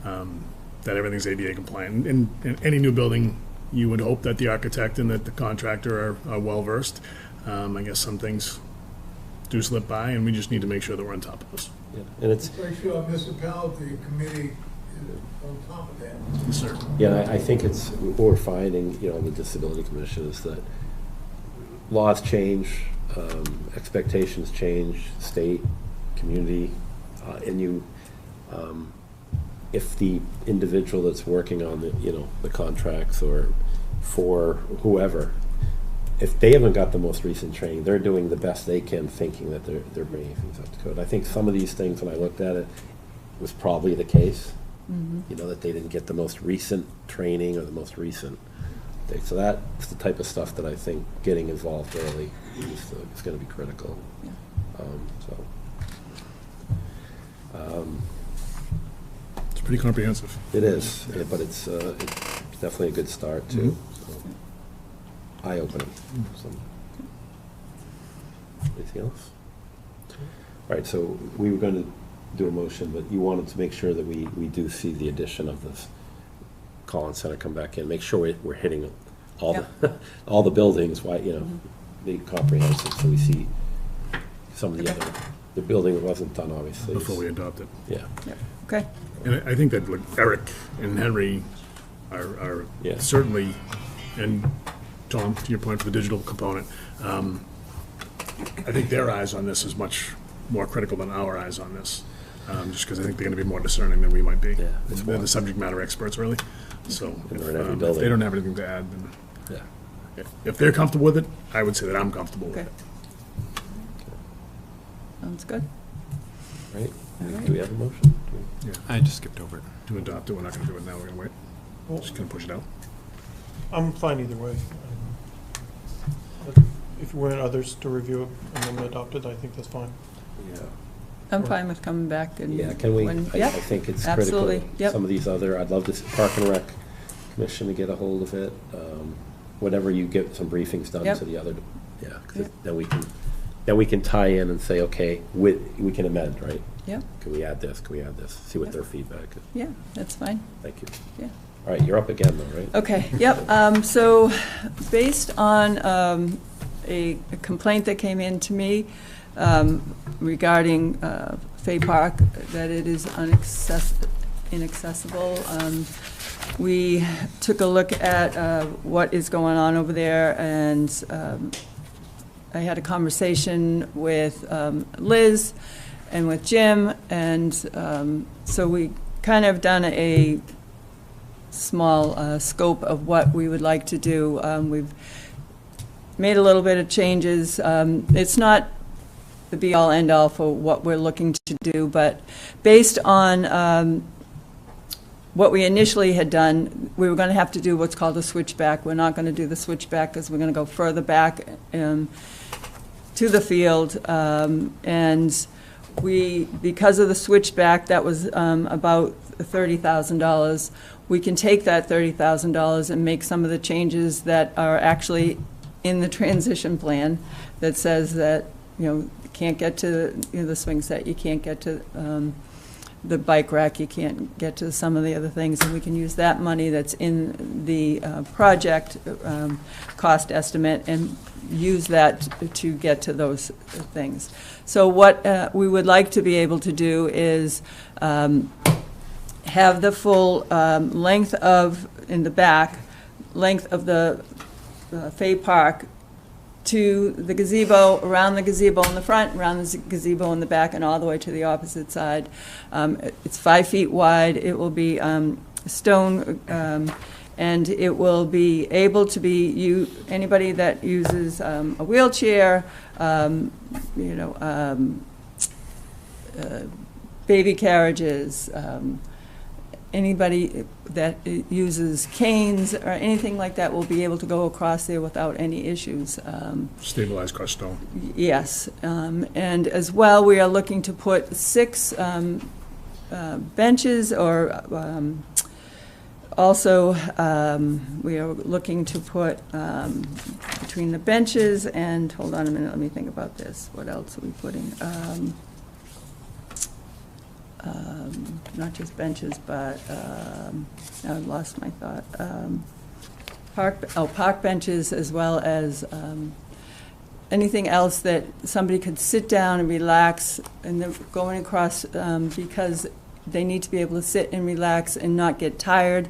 that everything's ADA compliant. And any new building you would hope that the architect and that the contractor are well-versed. I guess some things do slip by, and we just need to make sure that we're on top of this. Yeah. And it's, Make sure our municipality committee is on top of that. Yes, sir. yeah, I think it's, what we're finding, you know, the Disability Commission is that laws change, expectations change, state, community, and you, if the individual that's working on the, you know, the contracts or for whoever, if they haven't got the most recent training, they're doing the best they can, thinking that they're bringing things up to code. I think some of these things, when I looked at it, was probably the case. You know, that they didn't get the most recent training or the most recent thing. So that's the type of stuff that I think getting involved early is going to be critical. It's pretty comprehensive. It is, yeah, but it's definitely a good start too. So, eye-opening. So. Anything else? All right, so we were going to do a motion, but you wanted to make sure that we do see the addition of this Collins Center come back in, make sure we're hitting all the all the buildings, why, you know, be comprehensive, so we see some of the other, the building that wasn't done, obviously. Before we adopt it. Yeah. Okay. And I think that like, Eric and Henry are Yeah. certainly, and Tom, to your point for the digital component, I think their eyes on this is much more critical than our eyes on this, just because I think they're going to be more discerning than we might be. Yeah, it's They're more- the subject matter experts, really. So And if they're in every if building. they don't have anything to add, then Yeah. if they're comfortable with it, I would say that I'm comfortable with Okay. it. Sounds good. Right? Do we have a motion? I just skipped over it. To adopt it, we're not going to do it now, we're going to wait. Just going to push it out. I'm fine either way. If you want others to review it and then adopt it, I think that's fine. Yeah. I'm fine with coming back and. Yeah, can we, when- I yeah, think it's critical. absolutely, yep. Some of these other, I'd love to see Park and Rec Commission to get a hold of it. Whenever you get some briefings done Yep. to the other, yeah, 'cause Yep. then we can tie in and say, okay, we can amend, right? Yep, Can we add this, can we add this, see what Yep. their feedback is. yeah, that's fine, Thank you. yeah. All right, you're up again though, right? Okay, yep, so based on a complaint that came in to me regarding Fay Park, that it is inaccessible, we took a look at what is going on over there, and I had a conversation with Liz and with Jim, and so we kind of done a small scope of what we would like to do. We've made a little bit of changes. It's not the be-all, end-all for what we're looking to do, but based on what we initially had done, we were going to have to do what's called a switchback. We're not going to do the switchback because we're going to go further back to the field, and because of the switchback, that was about $30,000. We can take that $30,000 and make some of the changes that are actually in the transition plan that says that, you can't get to the swing set, you can't get to the bike rack, you can't get to some of the other things, and we can use that money that's in the project cost estimate and use that to get to those things. So what we would like to be able to do is have the full length of, in the back, length of the Fay Park to the gazebo, around the gazebo in the front, around the gazebo in the back, and all the way to the opposite side. It's 5 feet wide. It will be stone, and it will be able to be anybody that uses a wheelchair, baby carriages, anybody that uses canes or anything like that will be able to go across there without any issues. Stabilized crushed stone. Yes, and as well, we are looking to put 6 benches, or also we are looking to put between the benches and, hold on a minute, let me think about this. What else are we putting? Not just benches, but I lost my thought. park benches, as well as anything else that somebody could sit down and relax, and they're going across, because they need to be able to sit and relax and not get tired.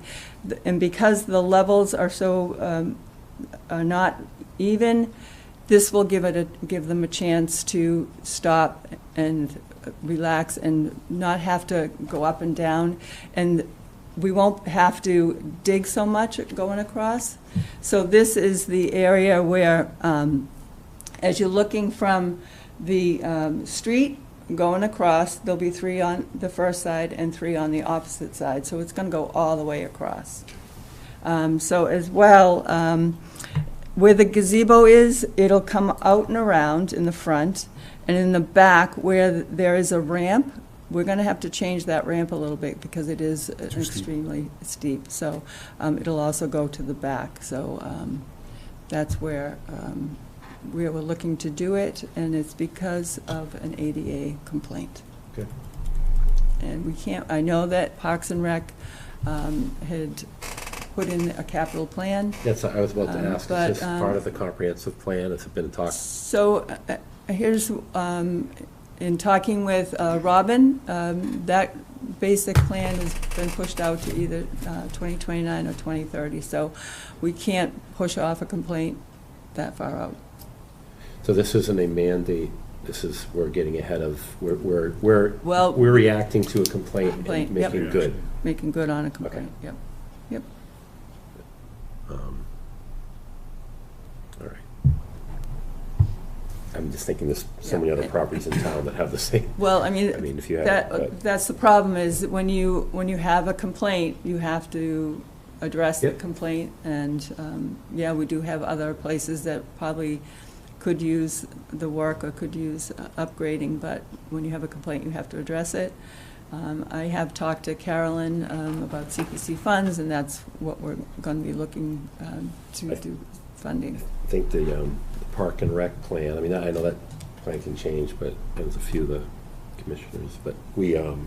And because the levels are so, are not even, this will give them a chance to stop and relax and not have to go up and down. And we won't have to dig so much going across. So this is the area where, as you're looking from the street going across, there'll be 3 on the first side and 3 on the opposite side. So it's going to go all the way across. So as well, where the gazebo is, it'll come out and around in the front. And in the back, where there is a ramp, we're going to have to change that ramp a little bit because it is extremely steep. So it'll also go to the back. So that's where we were looking to do it, and it's because of an ADA complaint. Okay. And we can't, I know that Parks and Rec had put in a capital plan. That's, I was about to ask, but, is this part of the comprehensive plan? Has it been talked? So here's, in talking with Robin, that basic plan has been pushed out to either 2029 or 2030. So we can't push off a complaint that far out. So this isn't a mandate, this is, we're getting ahead of, we're reacting to a complaint and Yep. making good. Making good on a complaint, yep. Yep. All right. I'm just thinking there's so many other properties in town that have the same. Well, I mean, if you have, that's the problem, is when you have a complaint, you have to address the Yep. complaint. And, yeah, we do have other places that probably could use the work or could use upgrading, but when you have a complaint, you have to address it. I have talked to Carolyn about CPC funds, and that's what we're going to be looking to do funding. I think the Park and Rec plan, I mean, I know that plan can change, but there was a few of the commissioners, but we, a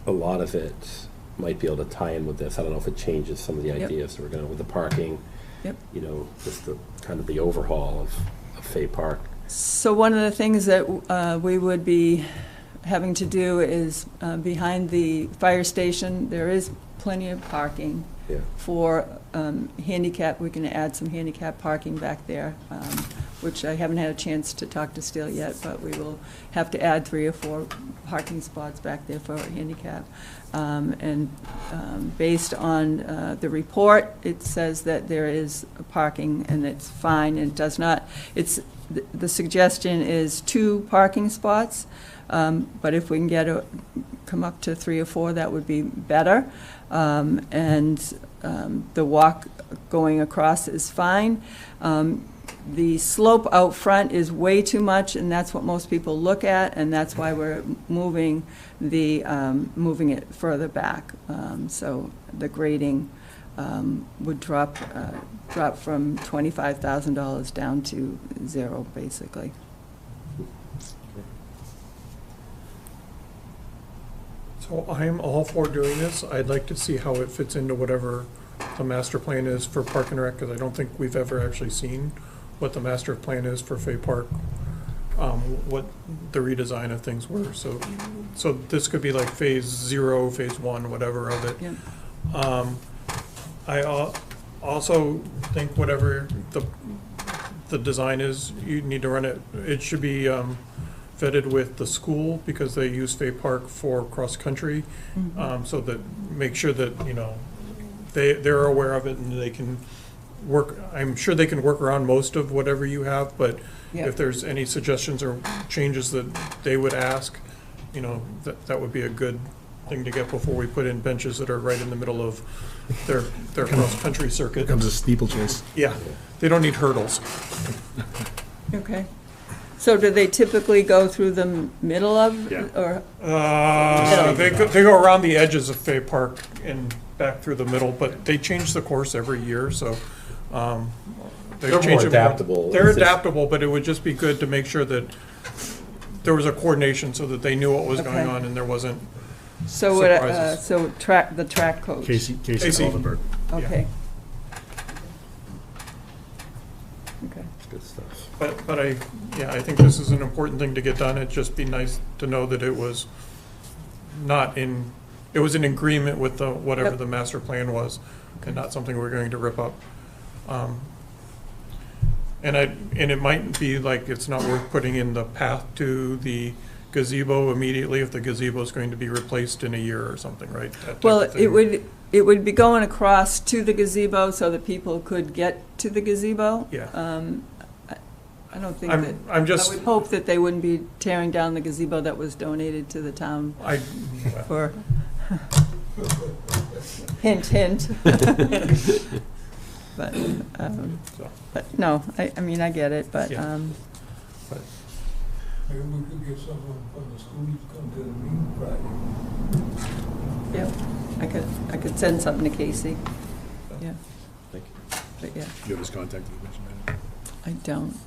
lot of it might be able to tie in with this. I don't know if it changes some of the Yep. ideas that we're going with the parking. Yep. You know, just the kind of the overhaul of Fay Park. So one of the things that we would be having to do is behind the fire station, there is plenty of parking Yeah. for handicap. We can add some handicap parking back there, which I haven't had a chance to talk to Steele yet, but we will have to add 3 or 4 parking spots back there for handicap. And based on the report, it says that there is parking and it's fine, and it does not, the suggestion is 2 parking spots, but if we can come up to 3 or 4, that would be better. And the walk going across is fine. The slope out front is way too much, and that's what most people look at, and that's why we're moving it further back. So the grading would drop from $25,000 down to 0, basically. So I'm all for doing this. I'd like to see how it fits into whatever the master plan is for Park and Rec, because I don't think we've ever actually seen what the master plan is for Fay Park, what the redesign of things were. So this could be like phase 0, phase 1, whatever of it. Yeah. I also think whatever the design is, you need to run it, it should be vetted with the school, because they use Fay Park for cross-country, so that, make sure that, you know, they're aware of it and they can work, I'm sure they can work around most of whatever you have, but Yep. if there's any suggestions or changes that they would ask, you know, that would be a good thing to get before we put in benches that are right in the middle of their cross-country circuit. Becomes a steeplechase. Yeah, they don't need hurdles. Okay. So do they typically go through the middle of, Yeah. or? They go around the edges of Fay Park and back through the middle, but they change the course every year, so. They're more change it adaptable. They're It's just- adaptable, but it would just be good to make sure that there was a coordination so that they knew what was going Okay. on and there wasn't. So Surprises. the track coach? Casey Casey. Goldenberg. Okay. Okay. It's good stuff. But I think this is an important thing to get done. It'd just be nice to know that it was it was in agreement with whatever Yep. the master plan was, and not something we're going to rip up. And it might be like it's not worth putting in the path to the gazebo immediately if the gazebo is going to be replaced in a year or something, right? That type Well, of thing. it would be going across to the gazebo so that people could get to the gazebo. Yeah. I don't think that, I'm just, I would hope that they wouldn't be tearing down the gazebo that was donated to the town for, hint, hint. But, no, I mean, I get it, but, Yeah. Maybe we could get someone from the school to come to the meeting Friday. yeah, I could send something to Casey. Yeah, Thank you. but yeah, You have his contact information, right? I don't.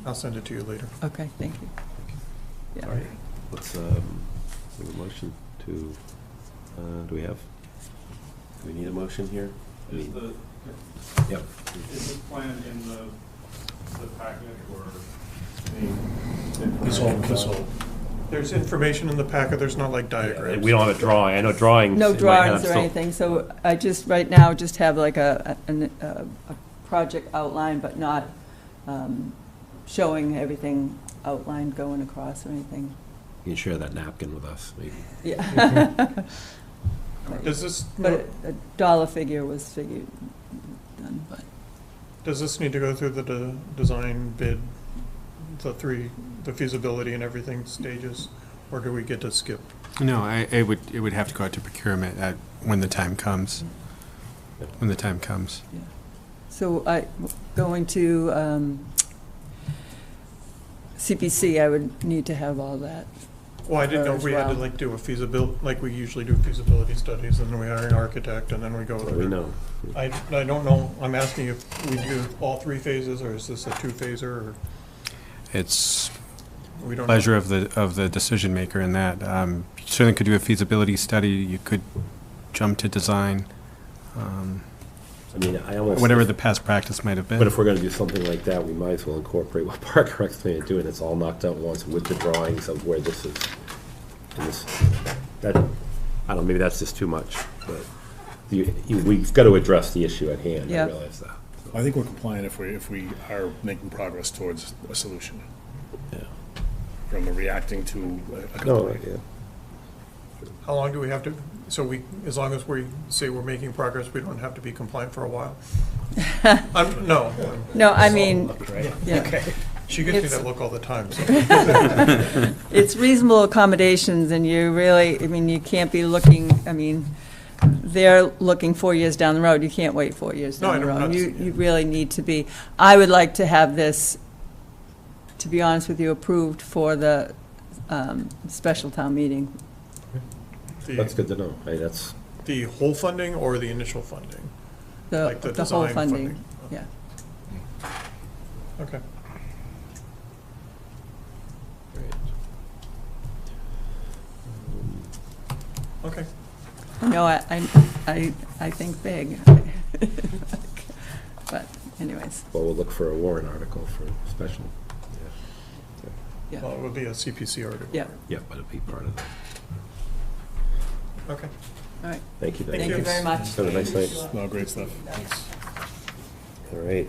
I'll send it to you later. Okay, thank you. Yeah. All right, let's, do a motion to, do we need a motion here? I mean, Yep. Is this plan in the packet or? This whole. There's information in the packet, there's not like diagrams. We don't have a drawing, I know drawings. No it might drawings have or some- anything, so I just, right now, just have like a project outline, but not showing everything outlined going across or anything. You can share that napkin with us, maybe. Yeah. Does this, But a dollar figure was figured, done, but. does this need to go through the design bid, the feasibility and everything stages, or do we get to skip? No, it would have to go out to procurement when the time comes. When the time comes. So going to CPC, I would need to have all that. Well, I didn't know if we had to As well. like do a feasibility, like we usually do feasibility studies, and then we hire an architect, and then we go. So we know. I don't know, I'm asking if we do all three phases, or is this a two-phaser, or It's we don't know? pleasure of the decision maker in that. You certainly could do a feasibility study. You could jump to design. I mean, I almost. Whatever the past practice might have been. But if we're gonna do something like that, we might as well incorporate what Park and Rec's planning to do, and it's all knocked out once with the drawings of where this is. And this, that, I don't know, maybe that's just too much, but we've got to address the issue at hand, I Yeah. realize that. I think we're compliant if we are making progress towards a solution. Yeah. From reacting to a No, complaint. yeah. How long do we have to, as long as we say we're making progress, we don't have to be compliant for a while? No. No, I mean, yeah. She gives me It's- that look all the time, so. It's reasonable accommodations, and you really, I mean, you can't be looking, I mean, they're looking 4 years down the road. You can't wait 4 years No, down the I know, road. that's- You really need to be, I would like to have this, to be honest with you, approved for the special town meeting. That's good to know. Hey, that's, The whole funding or the initial funding? Like the The whole design funding, yeah. Okay. Okay. No, I think big. But anyways, well, we'll look for a warrant article for special. yeah, Well, it would be a CPC article. yeah. Yeah, but it'll be part of that. Okay. All right. Thank you. Thank you very much. Have a nice night. No, great stuff. Thanks. All right,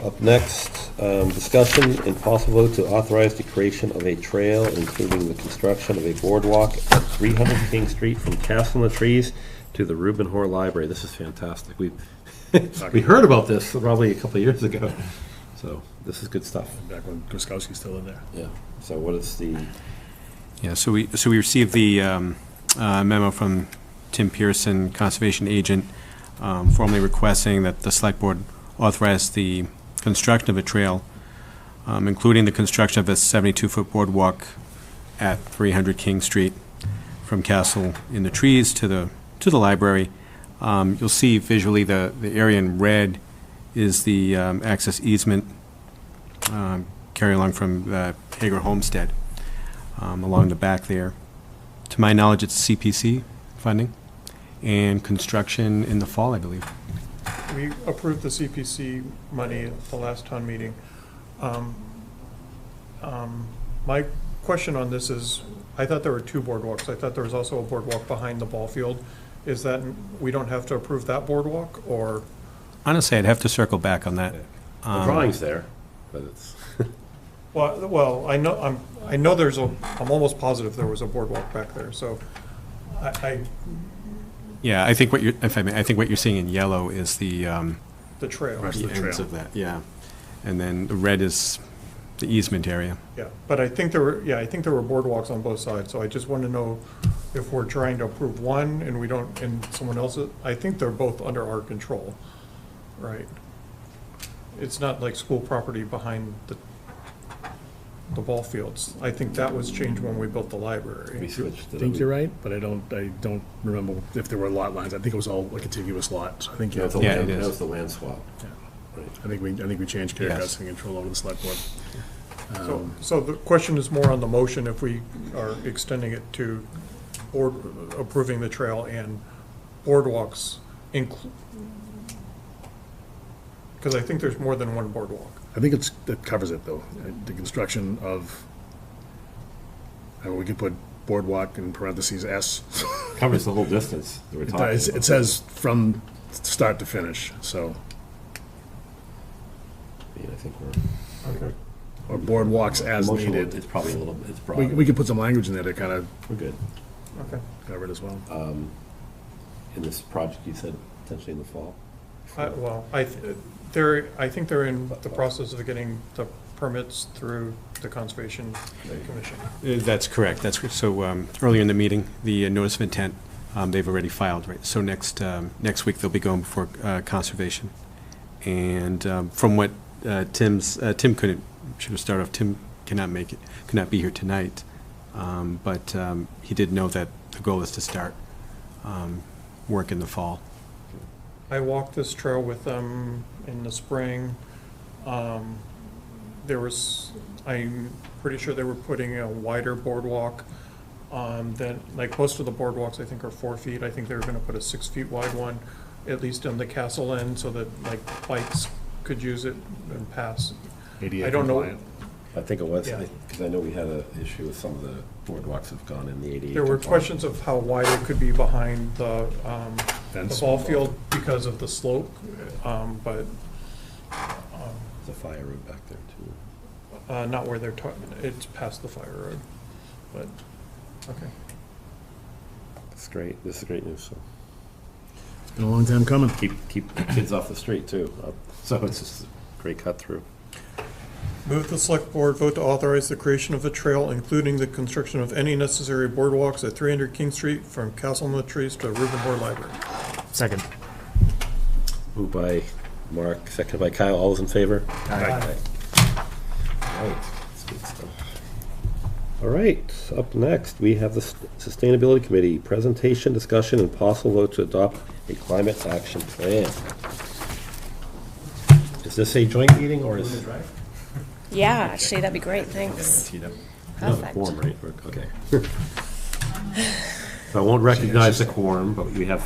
up next, discussion and possible vote to authorize the creation of a trail, including the construction of a boardwalk at 300 King Street from Castle in the Trees to the Reuben Hoare Library. This is fantastic. We heard about this probably a couple of years ago, so this is good stuff. Back when Guskowski's still in there. Yeah, so what is the, Yeah, so we received the memo from Tim Pearson, Conservation Agent, formally requesting that the Select Board authorize the construction of a trail, including the construction of a 72-foot boardwalk at 300 King Street from Castle in the Trees to the library. You'll see visually the area in red is the access easement carry along from Hager Homestead along the back there. To my knowledge, it's CPC funding and construction in the fall, I believe. we approved the CPC money at the last town meeting. My question on this is, I thought there were two boardwalks. I thought there was also a boardwalk behind the ball field. Is that, we don't have to approve that boardwalk, or? Honestly, I'd have to circle back on that. The drawing's there, but it's, Well, I know there's I'm almost positive there was a boardwalk back there, so Yeah, I think what you're, if I may, I think what you're seeing in yellow is the the trail. Rest of the ends trail. of that, yeah. And then the red is the easement area. Yeah, but I think there were boardwalks on both sides, so I just want to know if we're trying to approve one and we don't, and someone else's, I think they're both under our control, right? It's not like school property behind the ball fields. I think that was changed when we built the we library. switched I it. think you're right, but I don't remember if there were lot lines. I think it was all a contiguous lot, so I think you have That to. Yeah, it that is. was the land swap. I think we changed care Yes. custody control over the select board. So the question is more on the motion, if we are extending it to board, approving the trail and boardwalks, because I think there's more than one boardwalk. I think that covers it, though. The construction of, we could put boardwalk in parentheses S. Covers the whole distance that we're talking about. It says from start to finish, so, I mean, I think we're. or boardwalks as Emotional, needed. It's probably a little, it's broad. We could put some language in there to kind of We're good. Okay. cover it as well. In this project, you said potentially in the fall? Well, I think they're in the process of getting the permits through the Conservation Commission. That's correct. So earlier in the meeting, the notice of intent, they've already filed, right? So next week, they'll be going before Conservation. And from what Tim couldn't, should have started off, Tim could not be here tonight. But he did know that the goal is to start work in the fall. I walked this trail with them in the spring. I'm pretty sure they were putting a wider boardwalk. Than, like, most of the boardwalks, I think, are 4 feet. I think they were gonna put a 6 feet wide one, at least on the castle end, so that, like, bikes could use it and pass. ADA I don't know. compliant. I think it was, Yeah. because I know we had an issue with some of the boardwalks have gone in the 88. There were questions of how wide it could be behind the Fence. ball field because of the slope, but There's a fire road back there, too. not where they're talking, it's past the fire road, but, okay. It's great. This is great news, so. It's been a long time coming. Keep kids off the street, too. So it's just a great cut through. Move the select board vote to authorize the creation of a trail, including the construction of any necessary boardwalks at 300 King Street from Castleman Trees to Rubenbohr Library. Second. Moved by Mark, seconded by Kyle. All those in favor? Aye. All right. That's good stuff. All right, up next, we have the Sustainability Committee, presentation, discussion, and possible vote to adopt a climate action plan. Is this a joint meeting, or is? Yeah, actually, that'd be great, thanks. Perfect. Quorum, right? Okay. So I won't recognize the quorum, but we have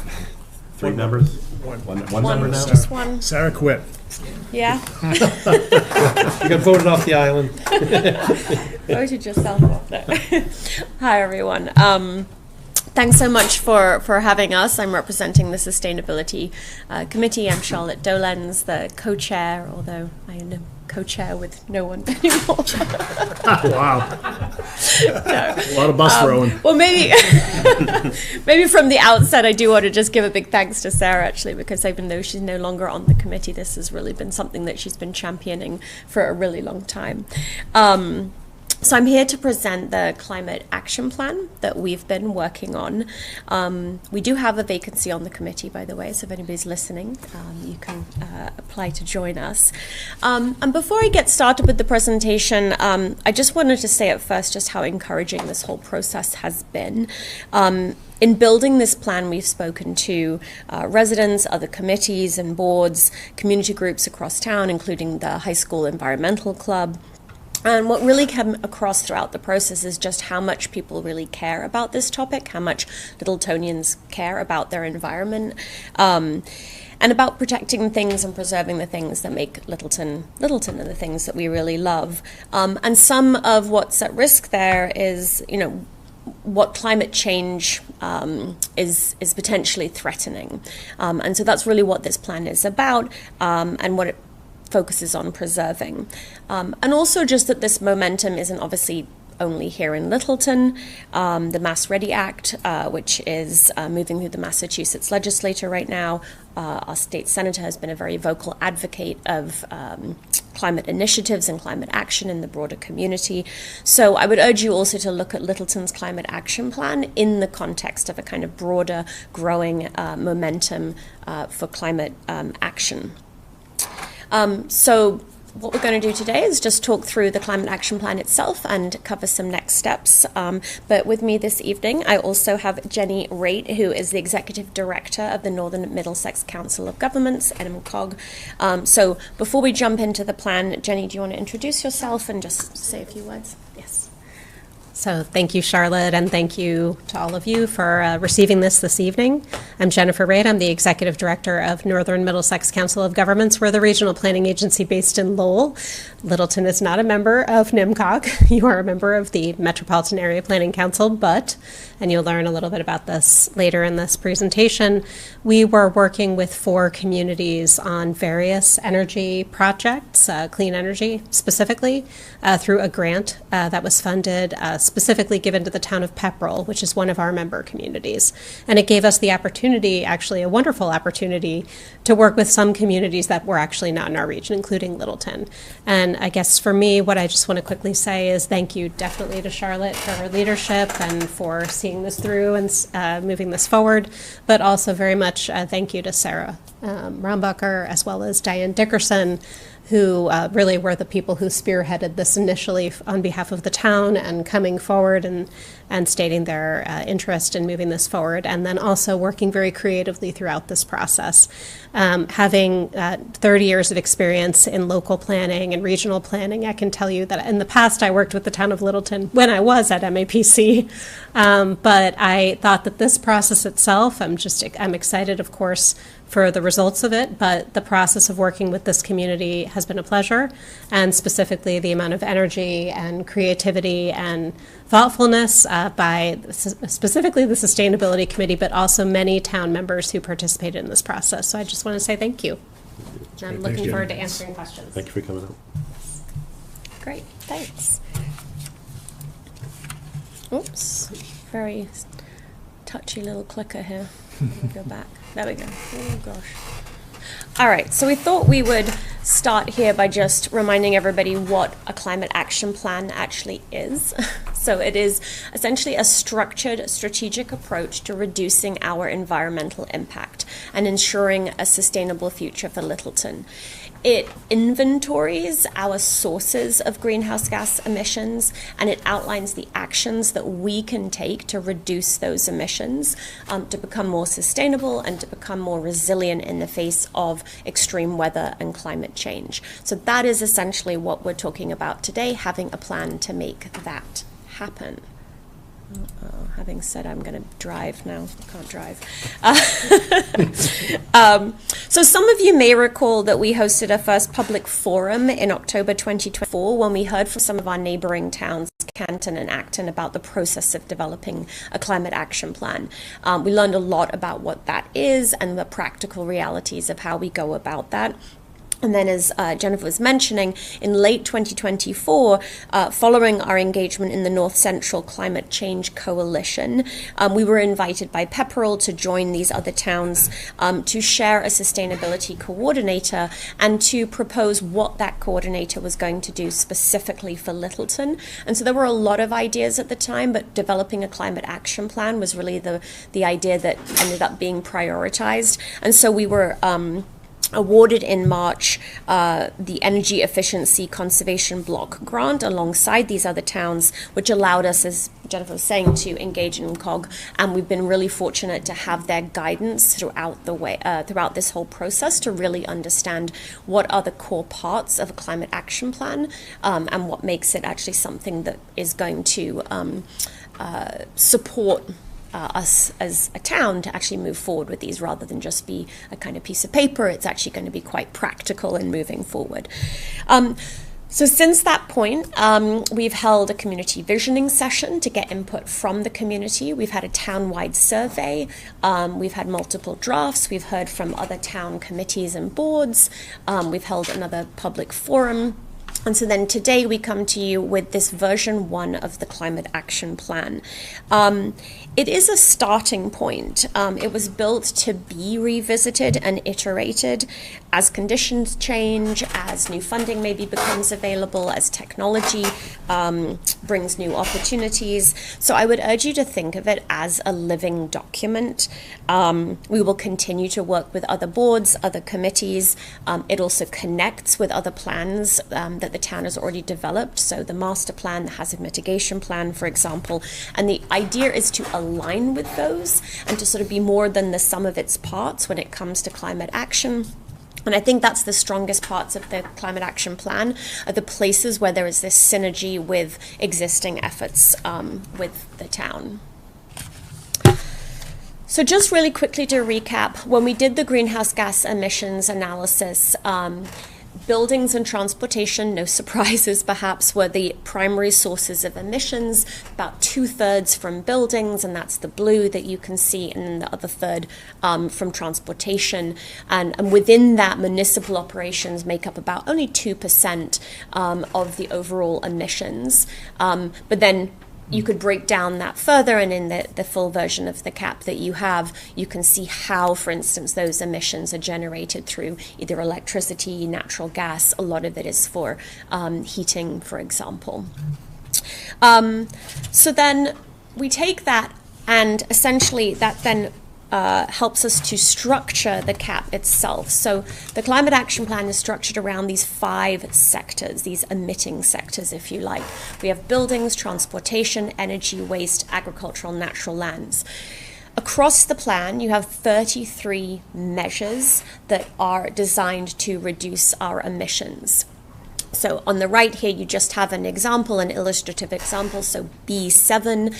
3 members? One member now? Just one, Sarah quit. yeah. You got voted off the island. Voted yourself off. No. Hi, everyone. Thanks so much for having us. I'm representing the Sustainability Committee. I'm Charlotte Dolenz, the co-chair, although I am co-chair with no one anymore. Wow. No. A lot of bus throwing. Well, maybe maybe from the outset, I do want to just give a big thanks to Sarah, actually, because even though she's no longer on the committee, this has really been something that she's been championing for a really long time. So I'm here to present the climate action plan that we've been working on. We do have a vacancy on the committee, by the way, so if anybody's listening, you can apply to join us. And before I get started with the presentation, I just wanted to say at first just how encouraging this whole process has been. In building this plan, we've spoken to residents, other committees and boards, community groups across town, including the High School Environmental Club. And what really came across throughout the process is just how much people really care about this topic, how much Littletonians care about their environment. and about protecting things and preserving the things that make Littleton Littleton and the things that we really love. And some of what's at risk there is, what climate change is potentially threatening. And so that's really what this plan is about, and what it focuses on preserving. And also just that this momentum isn't obviously only here in Littleton. The Mass Ready Act, which is moving through the Massachusetts legislature right now. Our state senator has been a very vocal advocate of climate initiatives and climate action in the broader community. So I would urge you also to look at Littleton's climate action plan in the context of a kind of broader, growing momentum for climate action. So what we're going to do today is just talk through the climate action plan itself and cover some next steps. But with me this evening, I also have Jenny Raitt, who is the Executive Director of the Northern Middlesex Council of Governments, NMCOG. So before we jump into the plan, Jenny, do you want to introduce yourself and just say a few words? Yes. So thank you, Charlotte, and thank you to all of you for receiving this evening. I'm Jennifer Raitt. I'm the Executive Director of Northern Middlesex Council of Governments. We're the regional planning agency based in Lowell. Littleton is not a member of NMCOG. You are a member of the Metropolitan Area Planning Council, and you'll learn a little bit about this later in this presentation, we were working with 4 communities on various energy projects, clean energy specifically, through a grant that was funded specifically given to the town of Pepperell, which is one of our member communities. And it gave us the opportunity, actually a wonderful opportunity, to work with some communities that were actually not in our region, including Littleton. And I guess for me, what I just want to quickly say is thank you definitely to Charlotte for her leadership and for seeing this through and moving this forward, but also very much thank you to Sarah Rombacher as well as Diane Dickerson, who really were the people who spearheaded this initially on behalf of the town and coming forward and stating their interest in moving this forward, and then also working very creatively throughout this process. Having 30 years of experience in local planning and regional planning, I can tell you that in the past I worked with the town of Littleton when I was at MAPC, but I thought that this process itself, I'm excited, of course, for the results of it, but the process of working with this community has been a pleasure, and specifically the amount of energy and creativity and thoughtfulness by specifically the Sustainability Committee, but also many town members who participated in this process. So I just want to say thank you. And I'm looking forward to answering questions. Thank you for coming out. Great, thanks. Oops, very touchy little clicker here. Let me go back. There we go. Oh, gosh. All right, so we thought we would start here by just reminding everybody what a climate action plan actually is. So it is essentially a structured, strategic approach to reducing our environmental impact and ensuring a sustainable future for Littleton. It inventories our sources of greenhouse gas emissions, and it outlines the actions that we can take to reduce those emissions, to become more sustainable and to become more resilient in the face of extreme weather and climate change. So that is essentially what we're talking about today, having a plan to make that happen. Having said I'm going to drive now, I can't drive. So some of you may recall that we hosted our first public forum in October 2024 when we heard from some of our neighboring towns, Canton and Acton, about the process of developing a climate action plan. We learned a lot about what that is and the practical realities of how we go about that. And then, as Jennifer was mentioning, in late 2024, following our engagement in the North Central Climate Change Coalition, we were invited by Pepperell to join these other towns to share a sustainability coordinator and to propose what that coordinator was going to do specifically for Littleton. And so there were a lot of ideas at the time, but developing a climate action plan was really the idea that ended up being prioritized. And so we were awarded in March the Energy Efficiency Conservation Block Grant alongside these other towns, which allowed us, as Jennifer was saying, to engage in COG, and we've been really fortunate to have their guidance throughout this whole process to really understand what are the core parts of a climate action plan, and what makes it actually something that is going to support us as a town to actually move forward with these rather than just be a kind of piece of paper. It's actually going to be quite practical in moving forward. So since that point, we've held a community visioning session to get input from the community. We've had a town-wide survey. We've had multiple drafts. We've heard from other town committees and boards. We've held another public forum. And so then today we come to you with this version 1 of the Climate Action Plan. It is a starting point. It was built to be revisited and iterated as conditions change, as new funding maybe becomes available, as technology brings new opportunities. So I would urge you to think of it as a living document. We will continue to work with other boards, other committees. It also connects with other plans that the town has already developed. So the master plan, the hazard mitigation plan, for example. And the idea is to align with those and to sort of be more than the sum of its parts when it comes to climate action. And I think that's the strongest parts of the Climate Action Plan, are the places where there is this synergy with existing efforts with the town. So just really quickly to recap, when we did the greenhouse gas emissions analysis, buildings and transportation, no surprises perhaps, were the primary sources of emissions, about 2/3 from buildings, and that's the blue that you can see, and then the other third from transportation. And within that, municipal operations make up about only 2% of the overall emissions. But then you could break down that further, and in the full version of the CAP that you have, you can see how, for instance, those emissions are generated through either electricity, natural gas. A lot of it is for heating, for example. So then we take that, and essentially that then helps us to structure the CAP itself. So the Climate Action Plan is structured around these 5 sectors, these emitting sectors, if you like. We have buildings, transportation, energy, waste, agricultural, natural lands. Across the plan, you have 33 measures that are designed to reduce our emissions. So on the right here, you just have an example, an illustrative example. So B7,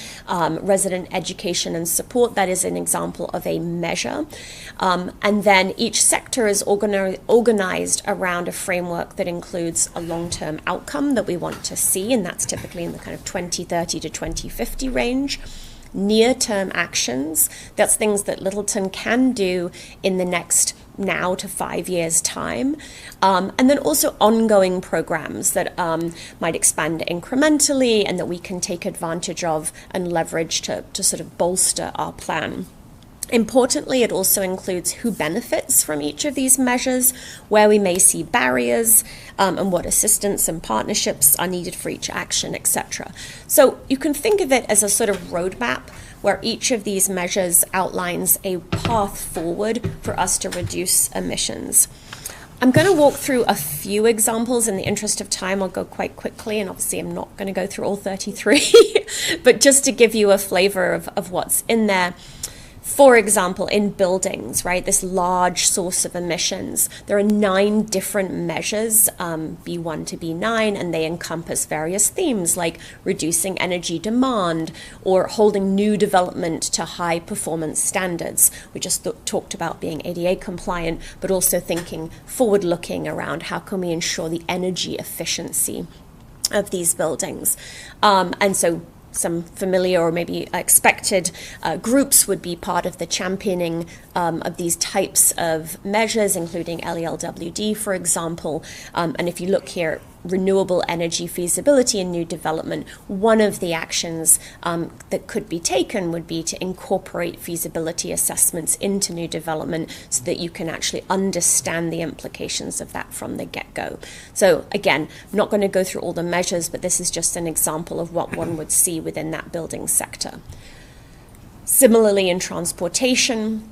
resident education and support, that is an example of a measure. And then each sector is organized around a framework that includes a long-term outcome that we want to see, and that's typically in the kind of 2030 to 2050 range. Near-term actions, that's things that Littleton can do in the next now to 5 years' time. And then also ongoing programs that might expand incrementally and that we can take advantage of and leverage to sort of bolster our plan. Importantly, it also includes who benefits from each of these measures, where we may see barriers, and what assistance and partnerships are needed for each action, etc. So you can think of it as a sort of roadmap where each of these measures outlines a path forward for us to reduce emissions. I'm going to walk through a few examples. In the interest of time, I'll go quite quickly, and obviously I'm not going to go through all 33, but just to give you a flavor of what's in there. For example, in buildings, right, this large source of emissions, there are 9 different measures, B1 to B9, and they encompass various themes like reducing energy demand or holding new development to high performance standards. We just talked about being ADA compliant, but also thinking forward-looking around how can we ensure the energy efficiency of these buildings. And so some familiar or maybe expected groups would be part of the championing of these types of measures, including LELWD, for example. And if you look here, renewable energy feasibility and new development, one of the actions that could be taken would be to incorporate feasibility assessments into new development so that you can actually understand the implications of that from the get-go. So again, I'm not going to go through all the measures, but this is just an example of what one would see within that building sector. Similarly, in transportation,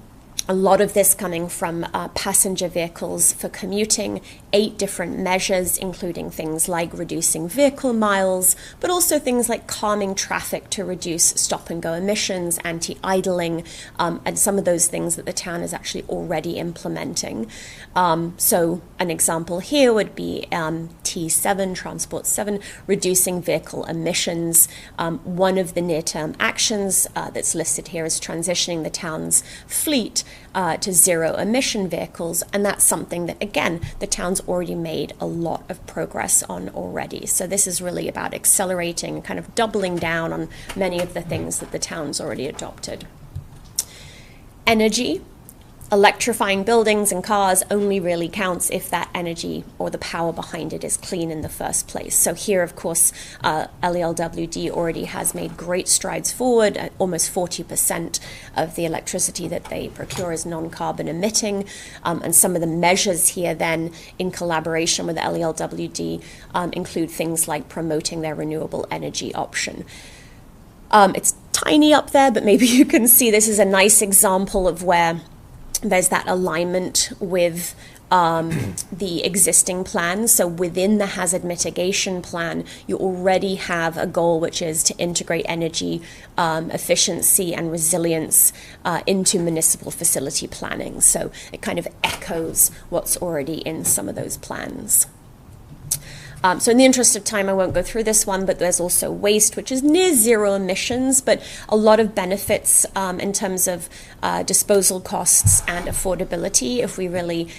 A lot of this coming from passenger vehicles for commuting, 8 different measures, including things like reducing vehicle miles, but also things like calming traffic to reduce stop-and-go emissions, anti-idling, and some of those things that the town is actually already implementing. So an example here would be T7, Transport 7, reducing vehicle emissions. One of the near-term actions that's listed here is transitioning the town's fleet to zero-emission vehicles, and that's something that, again, the town's already made a lot of progress on already. So this is really about accelerating, kind of doubling down on many of the things that the town's already adopted. Energy. Electrifying buildings and cars only really counts if that energy or the power behind it is clean in the first place. So here, of course, LELWD already has made great strides forward. Almost 40% of the electricity that they procure is non-carbon emitting. And some of the measures here then, in collaboration with LELWD, include things like promoting their renewable energy option. It's tiny up there, but maybe you can see this is a nice example of where there's that alignment with the existing plan. So within the hazard mitigation plan, you already have a goal which is to integrate energy efficiency and resilience into municipal facility planning. So it kind of echoes what's already in some of those plans. So in the interest of time, I won't go through this one, but there's also waste, which is near zero emissions, but a lot of benefits in terms of disposal costs and affordability if we really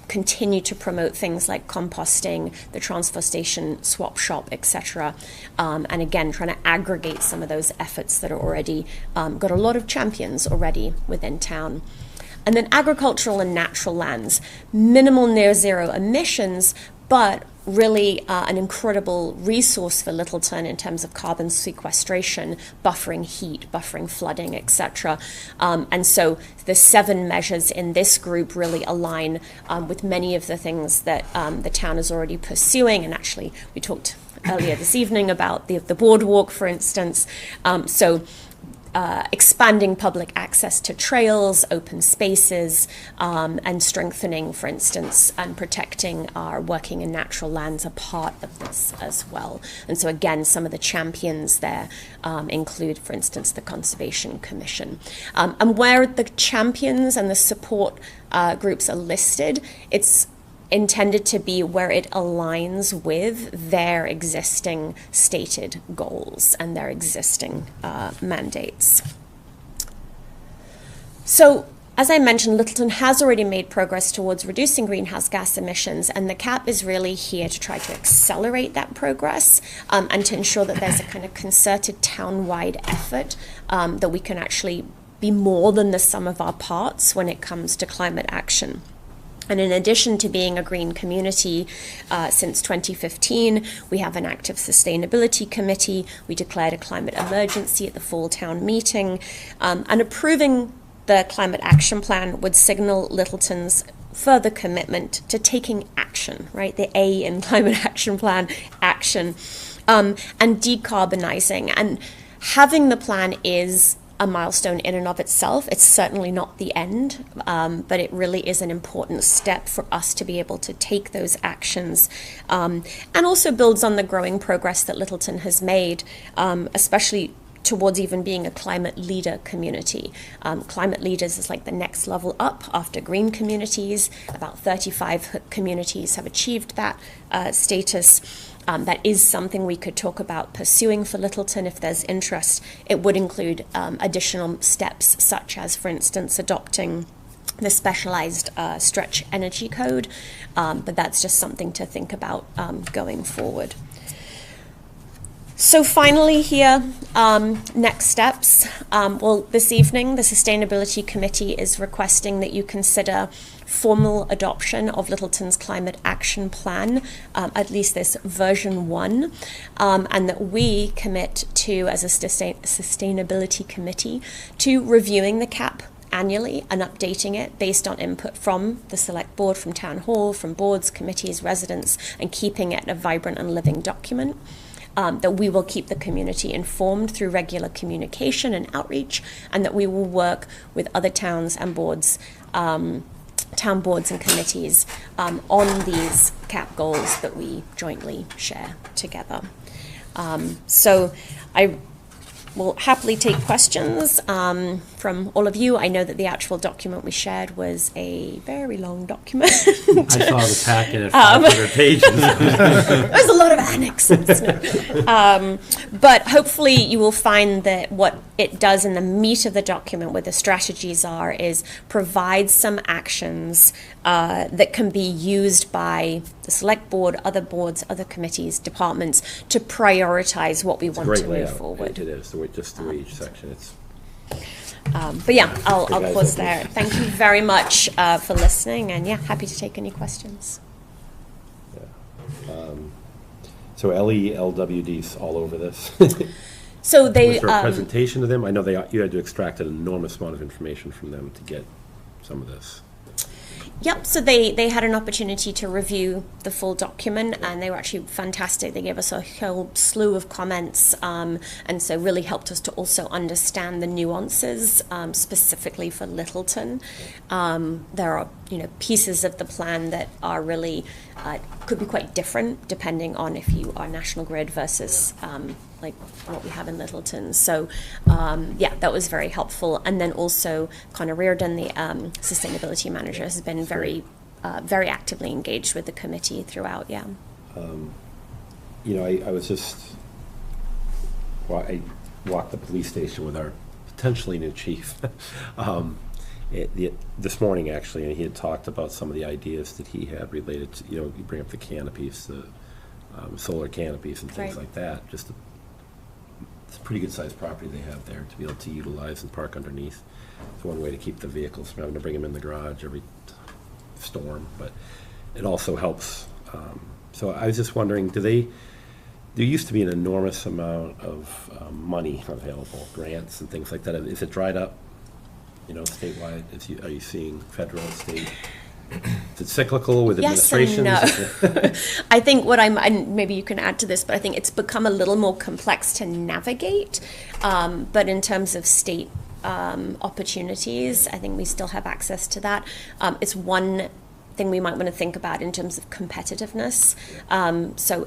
continue to promote things like composting, the transfer station, swap shop, etc. And again, trying to aggregate some of those efforts that are already got a lot of champions already within town. And then agricultural and natural lands, minimal near zero emissions, but really an incredible resource for Littleton in terms of carbon sequestration, buffering heat, buffering flooding, etc. And so the 7 measures in this group really align with many of the things that the town is already pursuing. And actually, we talked earlier this evening about the boardwalk, for instance. Expanding public access to trails, open spaces, and strengthening, for instance, and protecting our working and natural lands are part of this as well. And so again, some of the champions there include, for instance, the Conservation Commission. And where the champions and the support groups are listed, it's intended to be where it aligns with their existing stated goals and their existing mandates. So, as I mentioned, Littleton has already made progress towards reducing greenhouse gas emissions, and the CAP is really here to try to accelerate that progress and to ensure that there's a kind of concerted town-wide effort that we can actually be more than the sum of our parts when it comes to climate action. And in addition to being a green community since 2015, we have an active sustainability committee. We declared a climate emergency at the fall town meeting. And approving the climate action plan would signal Littleton's further commitment to taking action, right? The A in climate action plan, action, and decarbonizing. And having the plan is a milestone in and of itself. It's certainly not the end, but it really is an important step for us to be able to take those actions, and also builds on the growing progress that Littleton has made, especially towards even being a climate leader community. Climate leaders is like the next level up after green communities. About 35 communities have achieved that status. That is something we could talk about pursuing for Littleton if there's interest. It would include additional steps such as, for instance, adopting the specialized stretch energy code, but that's just something to think about going forward. So finally here, next steps. Well, this evening, the Sustainability Committee is requesting that you consider formal adoption of Littleton's Climate Action Plan, at least this version 1, and that we commit to, as a Sustainability Committee, to reviewing the CAP annually and updating it based on input from the Select Board, from Town Hall, from boards, committees, residents, and keeping it a vibrant and living document. that we will keep the community informed through regular communication and outreach, and that we will work with other towns and boards, town boards and committees on these CAP goals that we jointly share together. So I will happily take questions from all of you. I know that the actual document we shared was a very long document. I saw the packet at 500 pages. There's a lot of annexes. No. But hopefully you will find that what it does in the meat of the document, where the strategies are, is provide some actions that can be used by the select board, other boards, other committees, departments, to prioritize what we want to move forward. It is, just the way each section, it's... But yeah, I'll guys, pause thank there. Thank you very much for listening, and yeah, happy to take any questions. So LELWD's all over this. So they... Was there a presentation to them? I know you had to extract an enormous amount of information from them to get some of this. Yep, so they had an opportunity to review the full document, and they were actually fantastic. They gave us a whole slew of comments, and so really helped us to also understand the nuances, specifically for Littleton. There are, pieces of the plan that are really, could be quite different depending on if you are National Grid versus like what we have in Littleton. So yeah, that was very helpful. And then also Connor Reardon, the sustainability manager, has been very actively engaged with the committee throughout, yeah. I was just, I walked the police station with our potentially new chief this morning, actually, and he had talked about some of the ideas that he had related to, you bring up the canopies, the solar canopies and things like that. It's a pretty good sized property they have there to be able to utilize and park underneath. It's one way to keep the vehicles from having to bring them in the garage every storm, but it also helps. So I was just wondering, there used to be an enormous amount of money available, grants and things like that. Is it dried up, statewide? Are you seeing federal, state? Is it cyclical with administrations? Yes and no. I think and maybe you can add to this, but I think it's become a little more complex to navigate. But in terms of state opportunities, I think we still have access to that. It's one thing we might want to think about in terms of competitiveness. So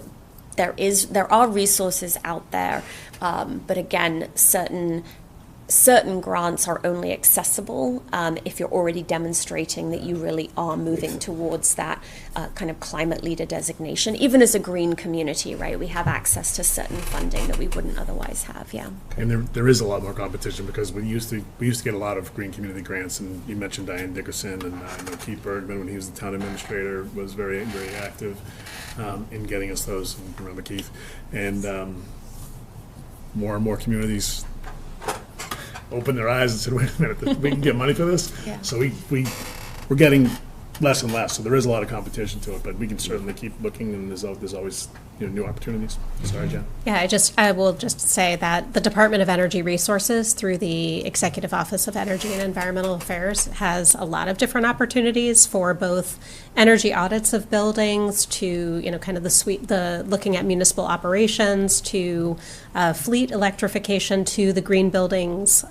there are resources out there, but again, certain grants are only accessible if you're already demonstrating that you really are moving towards that kind of climate leader designation. Even as a green community, right, we have access to certain funding that we wouldn't otherwise have, yeah. And there is a lot more competition, because we used to get a lot of green community grants, and you mentioned Diane Dickerson, and I know Keith Bergman, when he was the town administrator, was very, very active in getting us those, and remember Keith. And more and more communities opened their eyes and said, wait a minute, we can get money for this? Yeah. So we're getting less and less, so there is a lot of competition to it, but we can certainly keep looking, and there's always new opportunities. Sorry, Jen. Yeah, I will just say that the Department of Energy Resources, through the Executive Office of Energy and Environmental Affairs, has a lot of different opportunities for both energy audits of buildings to, kind of the looking at municipal operations, to fleet electrification, to the green buildings,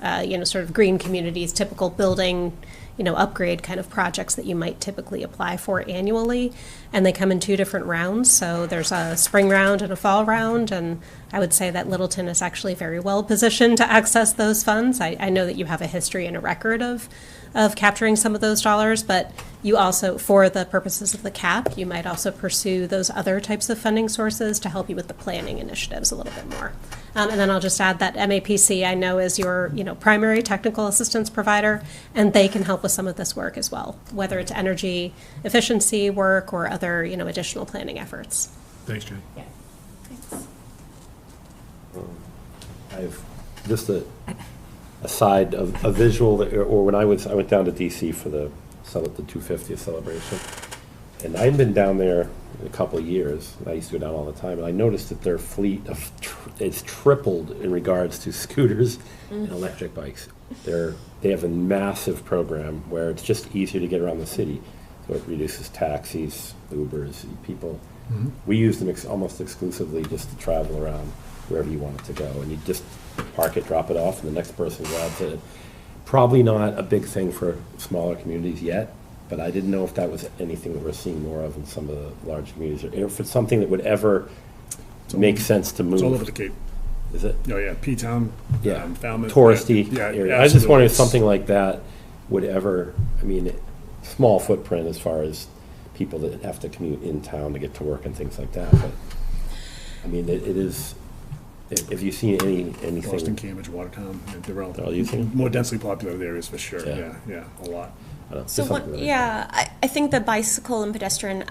sort of green communities, typical building upgrade kind of projects that you might typically apply for annually. And they come in 2 different rounds. So there's a spring round and a fall round. And I would say that Littleton is actually very well positioned to access those funds. I know that you have a history and a record of capturing some of those dollars, but you also, for the purposes of the CAP, you might also pursue those other types of funding sources to help you with the planning initiatives a little bit more. And then I'll just add that MAPC, I know, is your primary technical assistance provider, and they can help with some of this work as well, whether it's energy efficiency work or other additional planning efforts. Thanks, Jen. Yeah. Thanks. I've just a side of a visual, or when I went down to DC for the 250th celebration, and I've been down there in a couple of years. I used to go down all the time, and I noticed that their fleet it's tripled in regards to scooters and electric bikes. They have a massive program where it's just easier to get around the city. so it reduces taxis, Ubers, people. We use them almost exclusively just to travel around wherever you want it to go, and you just park it, drop it off, and the next person grabs it. Probably not a big thing for smaller communities yet, but I didn't know if that was anything that we're seeing more of in some of the large communities, or if it's something that would ever make sense to move. It's all over the Cape. Is it? Oh, yeah, P-Town, Yeah, Falmouth. touristy Yeah, area. I was just wondering if absolutely. something like that would ever, I mean, small footprint as far as people that have to commute in town to get to work and things like that, but, I mean, it is, if you've seen anything. Boston, Cambridge, Watertown, they're all They're all using it? more densely populated areas for sure, Yeah. yeah, a lot. I don't know, So just what, something like yeah, I think the Bicycle and Pedestrian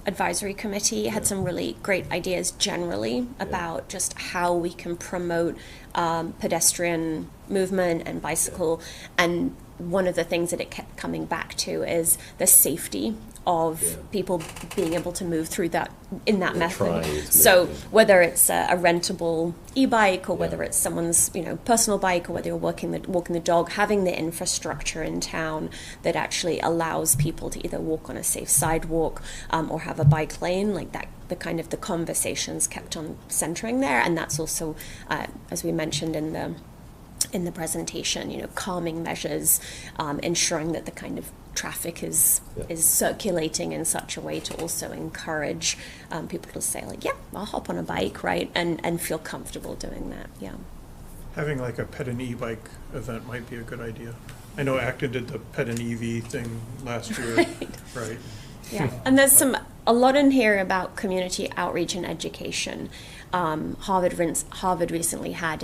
Advisory Committee had some really great ideas generally about just how we can promote pedestrian movement and bicycle. And one of the things that it kept coming back to is the safety of people being able to move through that, in that method. So whether it's a rentable e-bike or whether it's someone's, personal bike, or whether you're walking the dog, having the infrastructure in town that actually allows people to either walk on a safe sidewalk or have a bike lane, like that, the kind of the conversations kept on centering there. And that's also, as we mentioned in the presentation, calming measures, ensuring that the kind of traffic is circulating in such a way to also encourage people to say, like, yeah, I'll hop on a bike, right, and feel comfortable doing that, yeah. Having like a pet and e-bike event might be a good idea. I know Acton did the pet and EV thing last year, right? Yeah, and there's a lot in here about community outreach and education. Harvard recently had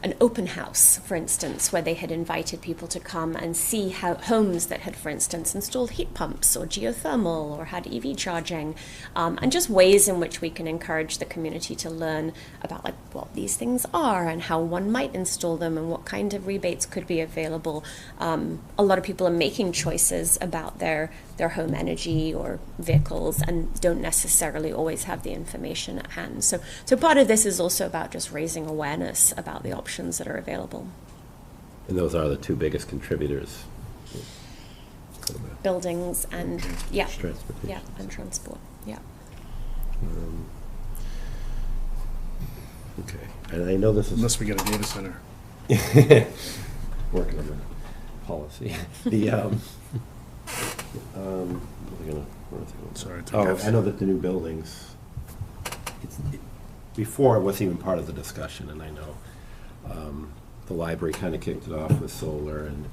an open house, for instance, where they had invited people to come and see how homes that had, for instance, installed heat pumps or geothermal or had EV charging, and just ways in which we can encourage the community to learn about like what these things are and how one might install them and what kind of rebates could be available. A lot of people are making choices about their home energy or vehicles and don't necessarily always have the information at hand. So part of this is also about just raising awareness about the options that are available. And those are the two biggest contributors. Buildings and, yeah. Transportation. Yeah, and transport, yeah. Okay, and I know this is. Unless we get a data center. Working on the policy. Sorry. I know that the new buildings, before it wasn't even part of the discussion, and I know the library kind of kicked it off with solar and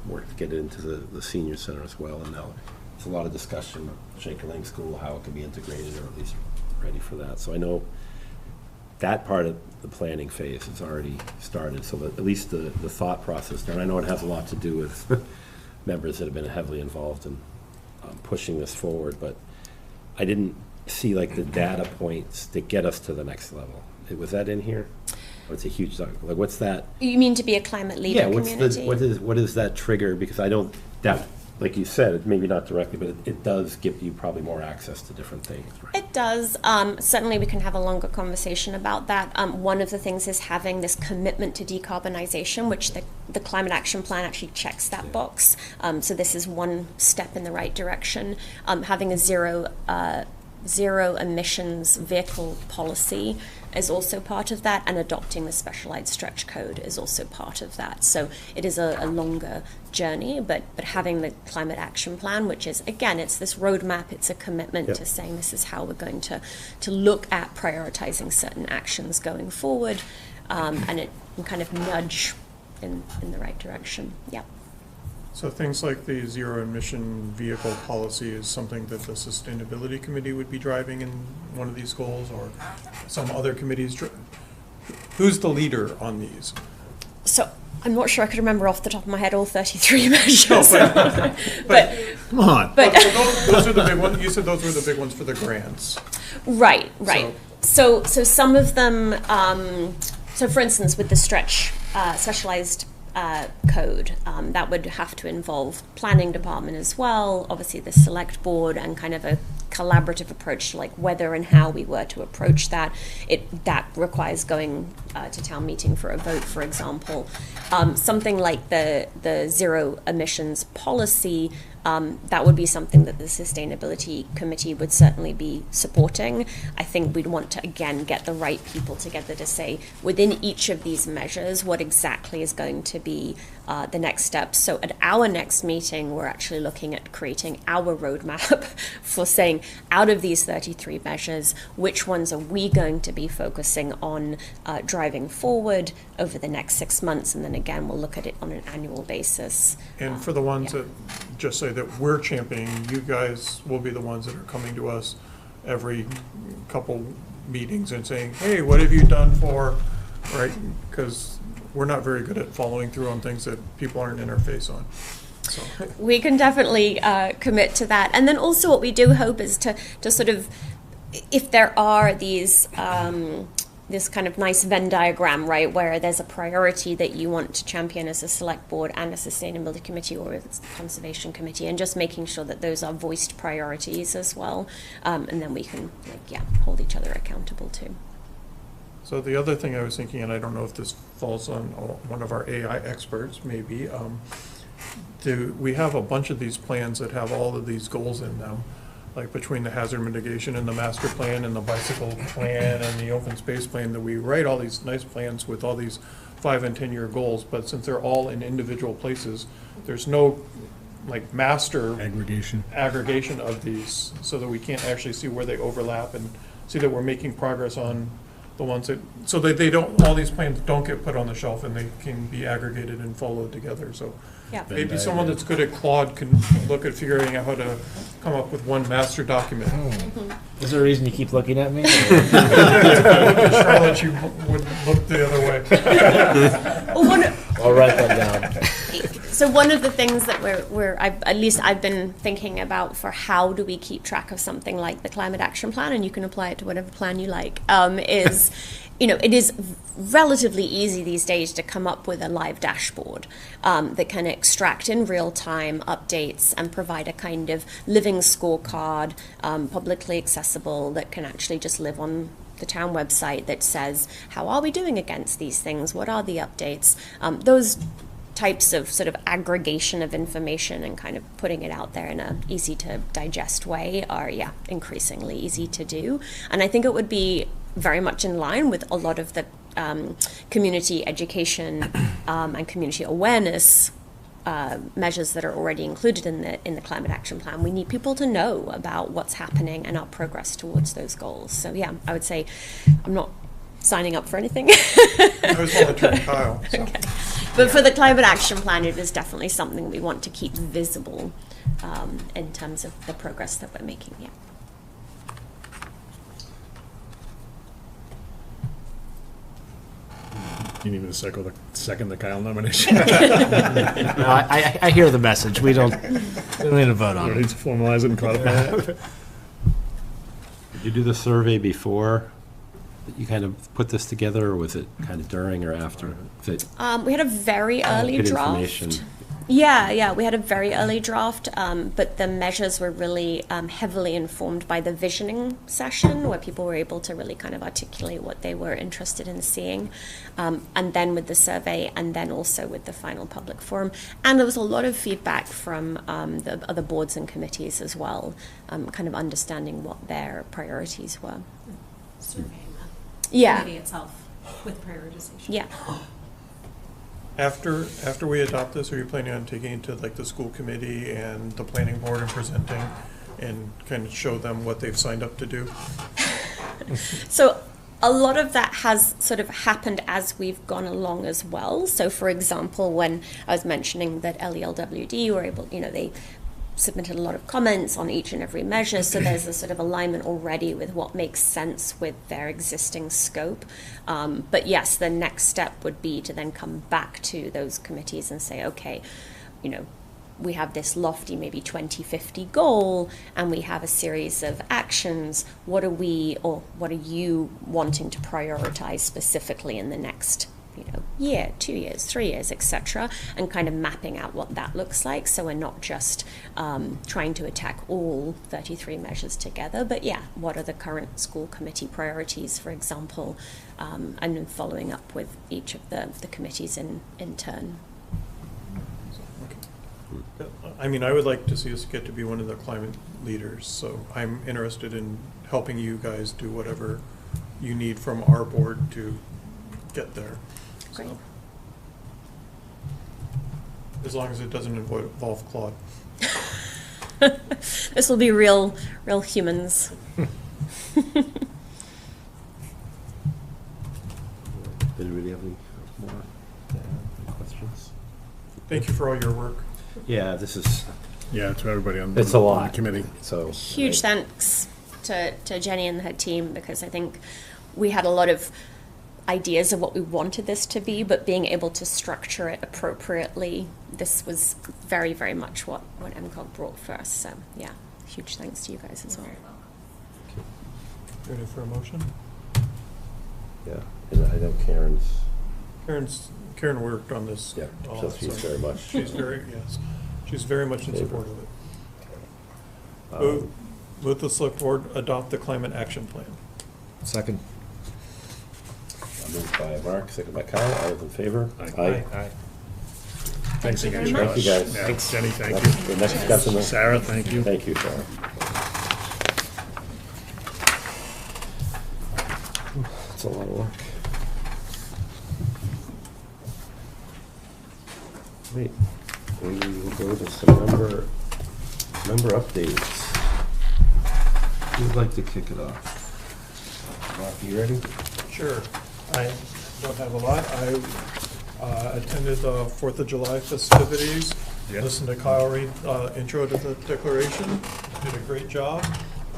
worked to get it into the senior center as well, and now there's a lot of discussion of Shaker Lane School, how it can be integrated or at least ready for that. So I know that part of the planning phase has already started, so that at least the thought process there, and I know it has a lot to do with members that have been heavily involved in pushing this forward, but I didn't see like the data points that get us to the next level. Was that in here? Or it's a huge document. Like, what's that? You mean to be a climate leader community? What is that trigger? Because I don't, that, like you said, maybe not directly, but it does give you probably more access to different things, right? It does. Certainly we can have a longer conversation about that. One of the things is having this commitment to decarbonization, which the Climate Action Plan actually checks that box. So this is one step in the right direction. Having a zero emissions vehicle policy is also part of that, and adopting the specialized stretch code is also part of that. So it is a longer journey, but having the Climate Action Plan, which is, again, it's this roadmap, it's a commitment to saying this is how we're going to look at prioritizing certain actions going forward, and it can kind of nudge in the right direction. Yeah. So things like the zero emission vehicle policy is something that the Sustainability Committee would be driving in one of these goals, or some other committees? Who's the leader on these? So I'm not sure I could remember off the top of my head all 33 measures. But come on. But those are the big ones. You said those were the big ones for the grants. Right. So some of them, so for instance, with the stretch specialized code, that would have to involve planning department as well, obviously the select board, and kind of a collaborative approach to like whether and how we were to approach that. That requires going to town meeting for a vote, for example. Something like the zero emissions policy, that would be something that the Sustainability Committee would certainly be supporting. I think we'd want to, again, get the right people together to say, within each of these measures, what exactly is going to be the next steps. So at our next meeting, we're actually looking at creating our roadmap for saying, out of these 33 measures, which ones are we going to be focusing on driving forward over the next 6 months? And then again, we'll look at it on an annual basis. And for the ones that just say that we're championing, you guys will be the ones that are coming to us every couple meetings and saying, hey, what have you done for, right? Because we're not very good at following through on things that people aren't in our face on. So we can definitely commit to that. And then also what we do hope is to sort of, if there are these this kind of nice Venn diagram, right, where there's a priority that you want to champion as a select board and a sustainability committee, or if it's the conservation committee, and just making sure that those are voiced priorities as well, and then we can hold each other accountable too. So the other thing I was thinking, and I don't know if this falls on one of our AI experts, maybe, we have a bunch of these plans that have all of these goals in them, like between the hazard mitigation and the master plan and the bicycle plan and the open space plan, that we write all these nice plans with all these 5 and 10-year goals, but since they're all in individual places, there's no like master aggregation of these, so that we can't actually see where they overlap and see that we're making progress on the ones that, so that they don't, all these plans don't get put on the shelf and they can be aggregated and followed together. So yeah, maybe someone that's good at Claude can look at figuring out how to come up with one master document. Is there a reason you keep looking at me? If I looked at Charlotte, you would look the other way. I'll write that down. So one of the things that I've been thinking about for how do we keep track of something like the Climate Action Plan, and you can apply it to whatever plan you like, is, it is relatively easy these days to come up with a live dashboard that can extract in real time updates and provide a kind of living scorecard, publicly accessible, that can actually just live on the town website, that says, how are we doing against these things? What are the updates? Those types of sort of aggregation of information and kind of putting it out there in a easy to digest way are, increasingly easy to do. And I think it would be very much in line with a lot of the community education and community awareness measures that are already included in the Climate Action Plan. We need people to know about what's happening and our progress towards those goals. So I would say I'm not signing up for anything. I was volunteering Kyle. So. Okay. But for the Climate Action Plan, it is definitely something we want to keep visible in terms of the progress that we're making. Yeah. You need me to second the Kyle nomination? No, I hear the message. We don't need to vote on We it. need to formalize it and codify it. Did you do the survey before you kind of put this together, or was it kind of during or after? We had a very early Good draft. information. Yeah, we had a very early draft, but the measures were really heavily informed by the visioning session, where people were able to really kind of articulate what they were interested in seeing, and then with the survey, and then also with the final public forum. And there was a lot of feedback from the other boards and committees as well, kind of understanding what their priorities were. Surveying the Yeah. committee itself with prioritization. Yeah. After we adopt this, are you planning on taking it to like the school committee and the planning board and presenting and kind of show them what they've signed up to do? So a lot of that has sort of happened as we've gone along as well. So for example, when I was mentioning that LELWD were able, they submitted a lot of comments on each and every measure, so there's a sort of alignment already with what makes sense with their existing scope. But yes, the next step would be to then come back to those committees and say, okay, we have this lofty maybe 2050 goal, and we have a series of actions. What are you wanting to prioritize specifically in the next, year, 2 years, 3 years, etc., and kind of mapping out what that looks like. So we're not just trying to attack all 33 measures together, but yeah, what are the current school committee priorities, for example, and then following up with each of the committees in turn. I mean, I would like to see us get to be one of the climate leaders, so I'm interested in helping you guys do whatever you need from our board to get there. Great. So, as long as it doesn't involve Claude. This will be real humans. Anybody have any more questions? Thank you for all your work. Yeah, this is, Yeah, to everybody on it's a on lot. the committee. So. Huge thanks to Jenny and her team, because I think we had a lot of ideas of what we wanted this to be, but being able to structure it appropriately, this was very, very much what MCOG brought first. So yeah, huge thanks to you guys as well. Ready for a motion? Yeah, and I know Karen worked on this. Yeah, a lot, so she's very much. She's very, yes, she's very much in support of it. Move the select board adopt the climate action plan. Second. Moved by Mark, second by Kyle, all those in favor? Aye. Thanks you again, very Josh. much. Thank you, guys. Yeah, Thanks. Jenny, thank That's you. the next step in the. Sarah, thank you. Thank you, Sarah. It's a lot of work. Wait, we will go to some member updates. Who'd like to kick it off? Mark, you ready? Sure. I don't have a lot. I attended the 4th of July festivities. Yes. Listened to Kyle read intro to the declaration. Did a great job.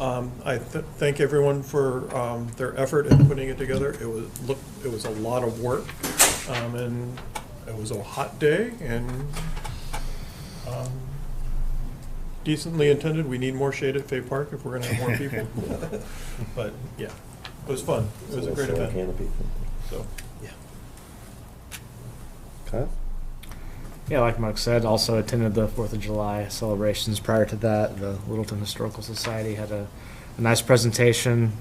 I thank everyone for their effort in putting it together. It was a lot of work, and it was a hot day and decently intended. We need more shade at Fay Park if we're going to have more people. But yeah, it was fun. It was a great event. Canopy. So. Kyle? Yeah, like Mark said, also attended the 4th of July celebrations. Prior to that, the Littleton Historical Society had a nice presentation,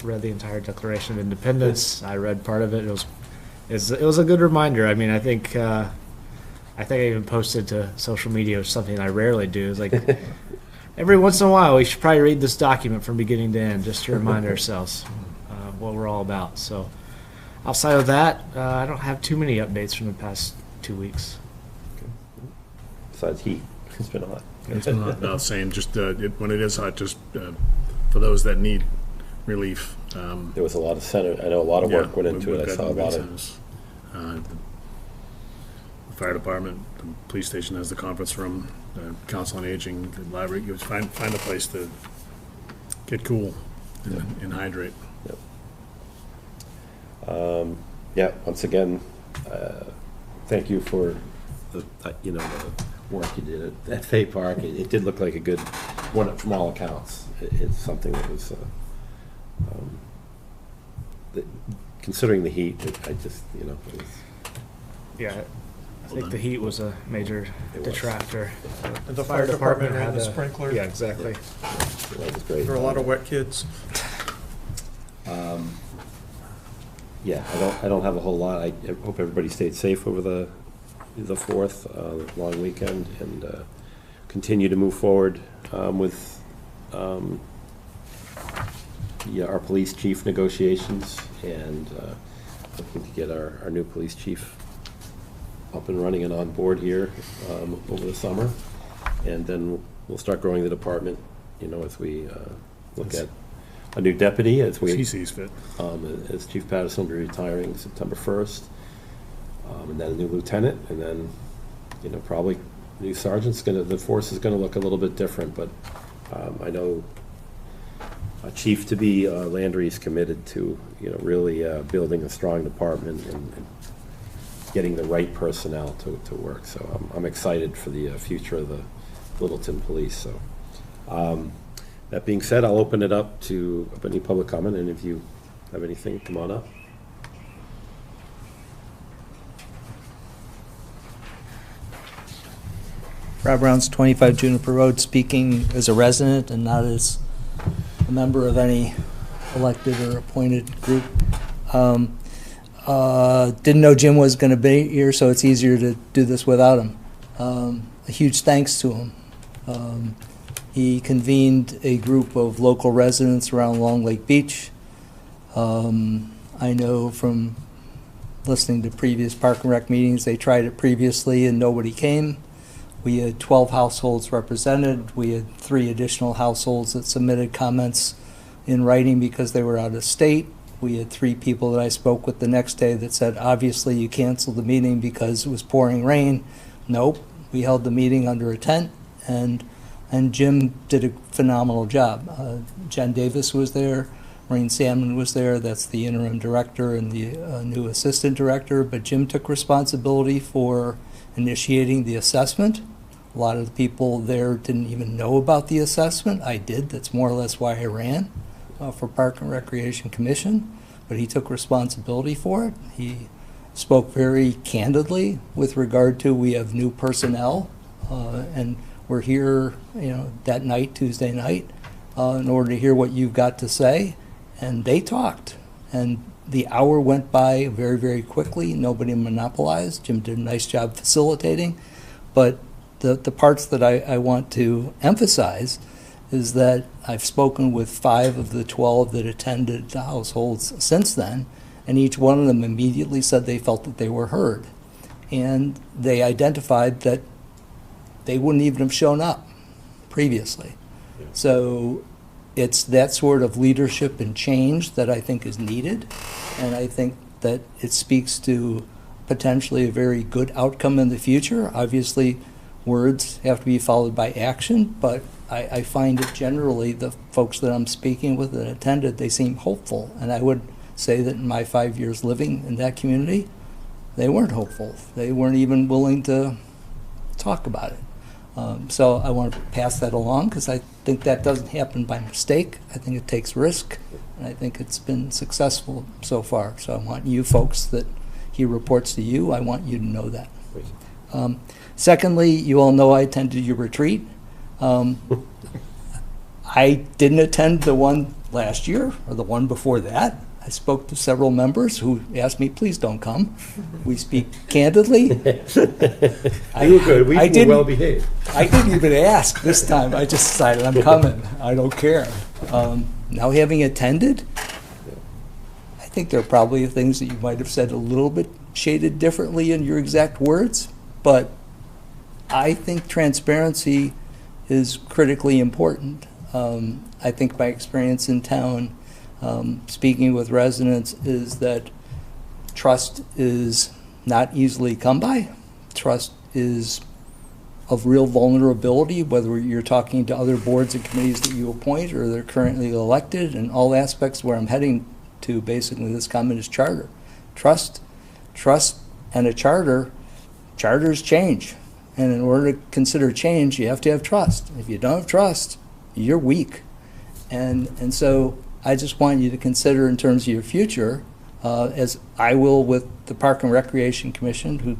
read the entire Declaration of Independence. I read part of it. It was a good reminder. I mean, I think I even posted to social media, something I rarely do. It's like every once in a while, we should probably read this document from beginning to end just to remind ourselves what we're all about. So outside of that, I don't have too many updates from the past 2 weeks. Besides heat, it's been hot. It's not, no, same, just when it is hot, just for those that need relief. There was a lot of I know a lot of work went into it. I saw a lot of. The fire department, the police station has the conference room, the council on aging, the library. You find a place to get cool and hydrate. Yep. Yeah. Once again, thank you for the the work you did at Fay Park. It did look like a good one from all accounts. It's something that was. Considering the heat, I just it was. Yeah, I think the heat was a major detractor. And the fire department had the a- sprinkler. Yeah, exactly. That was great. There were a lot of wet kids. Yeah, I don't have a whole lot. I hope everybody stayed safe over the 4th, long weekend, and continue to move forward with our police chief negotiations, and looking to get our new police chief up and running and on board here over the summer. And then we'll start growing the department, as we look at a new deputy, as He sees fit. as Chief Patterson will be retiring September 1st, and then a new lieutenant, and then, probably new sergeant's the force is gonna look a little bit different, but I know Chief to be Landry's committed to, really building a strong department and getting the right personnel to work. So I'm excited for the future of the Littleton Police. So that being said, I'll open it up to any public comment, and if you have anything, come on up. Rob Brown's 25 Juniper Road, speaking as a resident and not as a member of any elected or appointed group. Didn't know Jim was going to be here, so it's easier to do this without him. A huge thanks to him. He convened a group of local residents around Long Lake Beach. I know from listening to previous Park and Rec meetings, they tried it previously and nobody came. We had 12 households represented. We had 3 additional households that submitted comments in writing because they were out of state. We had 3 people that I spoke with the next day that said, obviously you canceled the meeting because it was pouring rain. Nope, we held the meeting under a tent, and Jim did a phenomenal job. Jen Davis was there, Maureen Salmon was there, that's the interim director and the new assistant director, but Jim took responsibility for initiating the assessment. A lot of the people there didn't even know about the assessment. I did, that's more or less why I ran for Park and Recreation Commission, but he took responsibility for it. He spoke very candidly with regard to, we have new personnel, and we're here, that night, Tuesday night, in order to hear what you've got to say. And they talked, and the hour went by very, very quickly. Nobody monopolized. Jim did a nice job facilitating, but the parts that I want to emphasize is that I've spoken with 5 of the 12 that attended the households since then, and each one of them immediately said they felt that they were heard. And they identified that they wouldn't even have shown up previously. So it's that sort of leadership and change that I think is needed, and I think that it speaks to potentially a very good outcome in the future. Obviously, words have to be followed by action, but I find it generally, the folks that I'm speaking with that attended, they seem hopeful, and I would say that in my 5 years living in that community, they weren't hopeful. They weren't even willing to talk about it. So I want to pass that along because I think that doesn't happen by mistake. I think it takes risk, and I think it's been successful so far. So I want you folks that he reports to you, I want you to know that. Secondly, you all know I attended your retreat. I didn't attend the one last year or the one before that. I spoke to several members who asked me, please don't come. We speak candidly. You were good. We were well behaved. I didn't even ask this time. I just decided I'm coming. I don't care. Now having attended, I think there are probably things that you might have said a little bit shaded differently in your exact words, but I think transparency is critically important. I think my experience in town, speaking with residents, is that trust is not easily come by. Trust is of real vulnerability, whether you're talking to other boards and committees that you appoint or they're currently elected, and all aspects where I'm heading to basically this comment is charter. Trust, and a charters change. And in order to consider change, you have to have trust. If you don't have trust, you're weak. And so I just want you to consider in terms of your future, as I will with the Park and Recreation Commission, who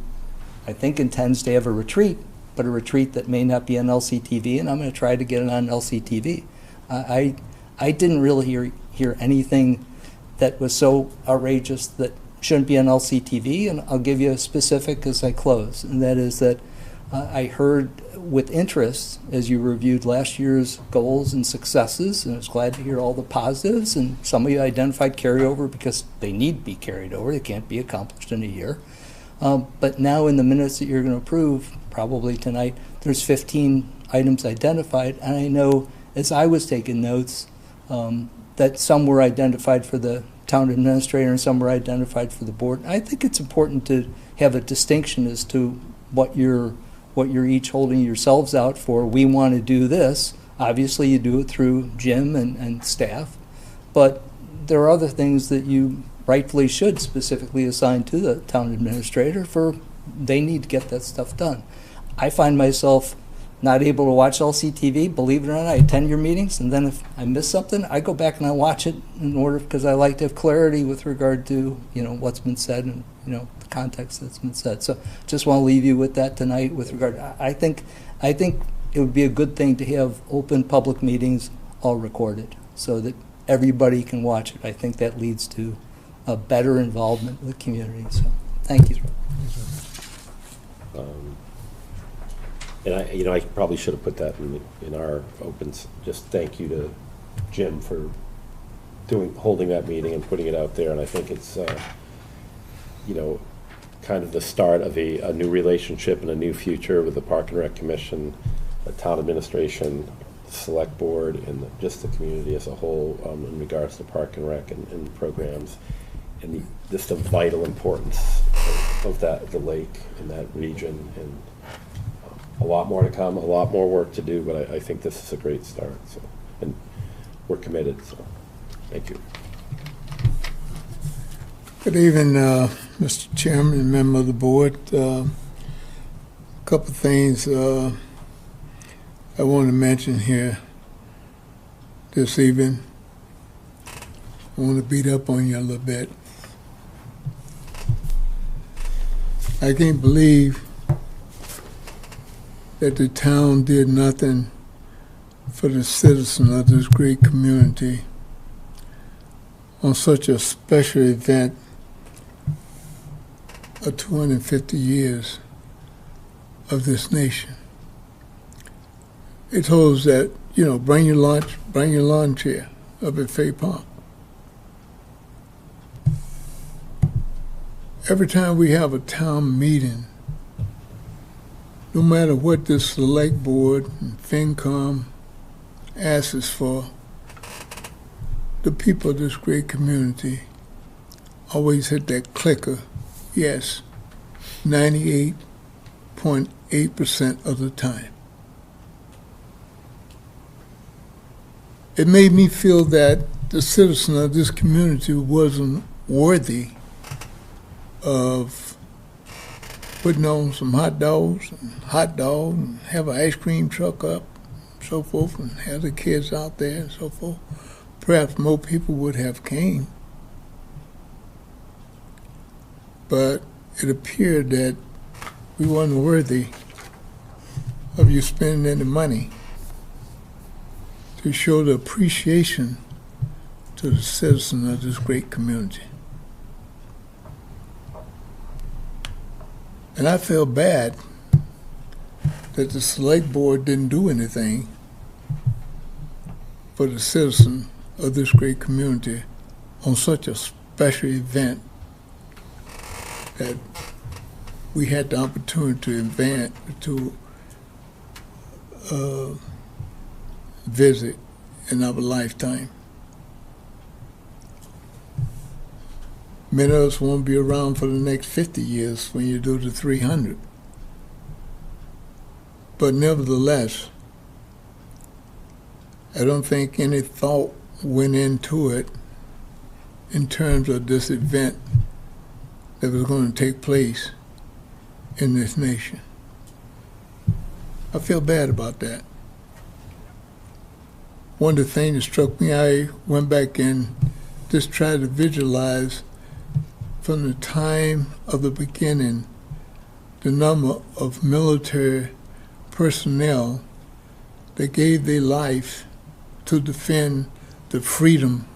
I think intends to have a retreat, but a retreat that may not be on LCTV, and I'm going to try to get it on LCTV. I didn't really hear anything that was so outrageous that shouldn't be on LCTV, and I'll give you a specific as I close, and that is that I heard with interest as you reviewed last year's goals and successes, and I was glad to hear all the positives, and some of you identified carryover because they need to be carried over. They can't be accomplished in a year. But now in the minutes that you're going to approve, probably tonight, there's 15 items identified, and I know as I was taking notes that some were identified for the town administrator and some were identified for the board. I think it's important to have a distinction as to what you're each holding yourselves out for. We want to do this. Obviously, you do it through Jim and staff, but there are other things that you rightfully should specifically assign to the town administrator for they need to get that stuff done. I find myself not able to watch LCTV. Believe it or not, I attend your meetings, and then if I miss something, I go back and I watch it in order because I like to have clarity with regard to what's been said and the context that's been said. So just want to leave you with that tonight with regard. I think I think it would be a good thing to have open public meetings all recorded so that everybody can watch it. I think that leads to a better involvement with the community. So, thank you. And I probably should have put that in our opens. Just thank you to Jim for holding that meeting and putting it out there. And I think it's, kind of the start of a new relationship and a new future with the Park and Rec Commission, the town administration, the select board, and just the community as a whole in regards to Park and Rec and programs, and just the vital importance of the lake in that region. And a lot more to come, a lot more work to do, but I think this is a great start. So, and we're committed. So, thank you. Good evening, Mr. Chairman and member of the board. A couple of things I want to mention here this evening. I want to beat up on you a little bit. I can't believe that the town did nothing for the citizens of this great community on such a special event of 250 years of this nation. It told us that, bring your lunch, bring your lawn chair up at Fay Park. Every time we have a town meeting, no matter what this select board and FinCom asks for, the people of this great community always hit that clicker, yes, 98.8% of the time. It made me feel that the citizen of this community wasn't worthy of putting on some hot dogs and have an ice cream truck up, and so forth, and have the kids out there and so forth. Perhaps more people would have came. But it appeared that we weren't worthy of you spending any money to show the appreciation to the citizens of this great community. And I feel bad that the select board didn't do anything for the citizens of this great community on such a special event that we had the opportunity to visit in our lifetime. Many of us won't be around for the next 50 years when you do the 300. But nevertheless, I don't think any thought went into it in terms of this event that was going to take place in this nation. I feel bad about that. One of the things that struck me, I went back and just tried to visualize from the time of the beginning the number of military personnel that gave their life to defend the freedom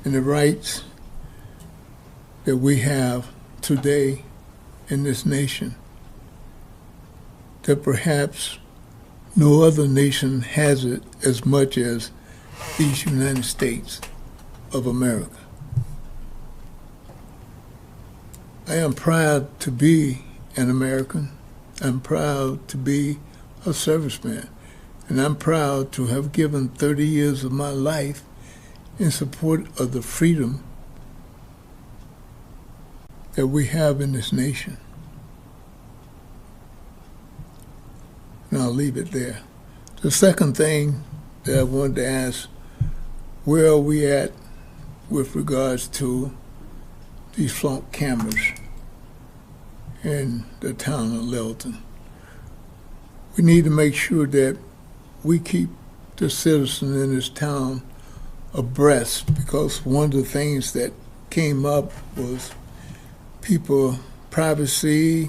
and the rights that we have today in this nation, that perhaps no other nation has it as much as these United States of America. I am proud to be an American. I'm proud to be a serviceman. And I'm proud to have given 30 years of my life in support of the freedom that we have in this nation. And I'll leave it there. The second thing that I wanted to ask, where are we at with regards to these flop cameras in the town of Littleton? We need to make sure that we keep the citizens in this town abreast, because one of the things that came up was people privacy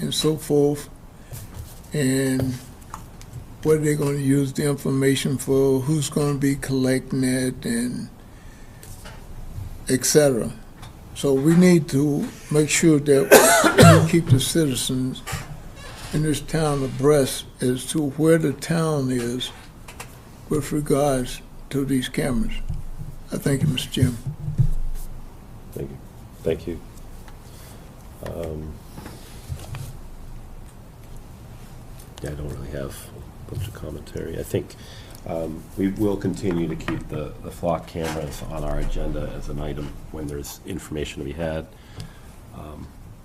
and so forth. and what they're going to use the information for, who's going to be collecting it, and et cetera. So we need to make sure that we keep the citizens in this town abreast as to where the town is with regards to these cameras. I thank you, Mr. Chairman. Thank you. Thank you. Yeah, I don't really have a bunch of commentary. I think we will continue to keep the flock cameras on our agenda as an item when there's information to be had.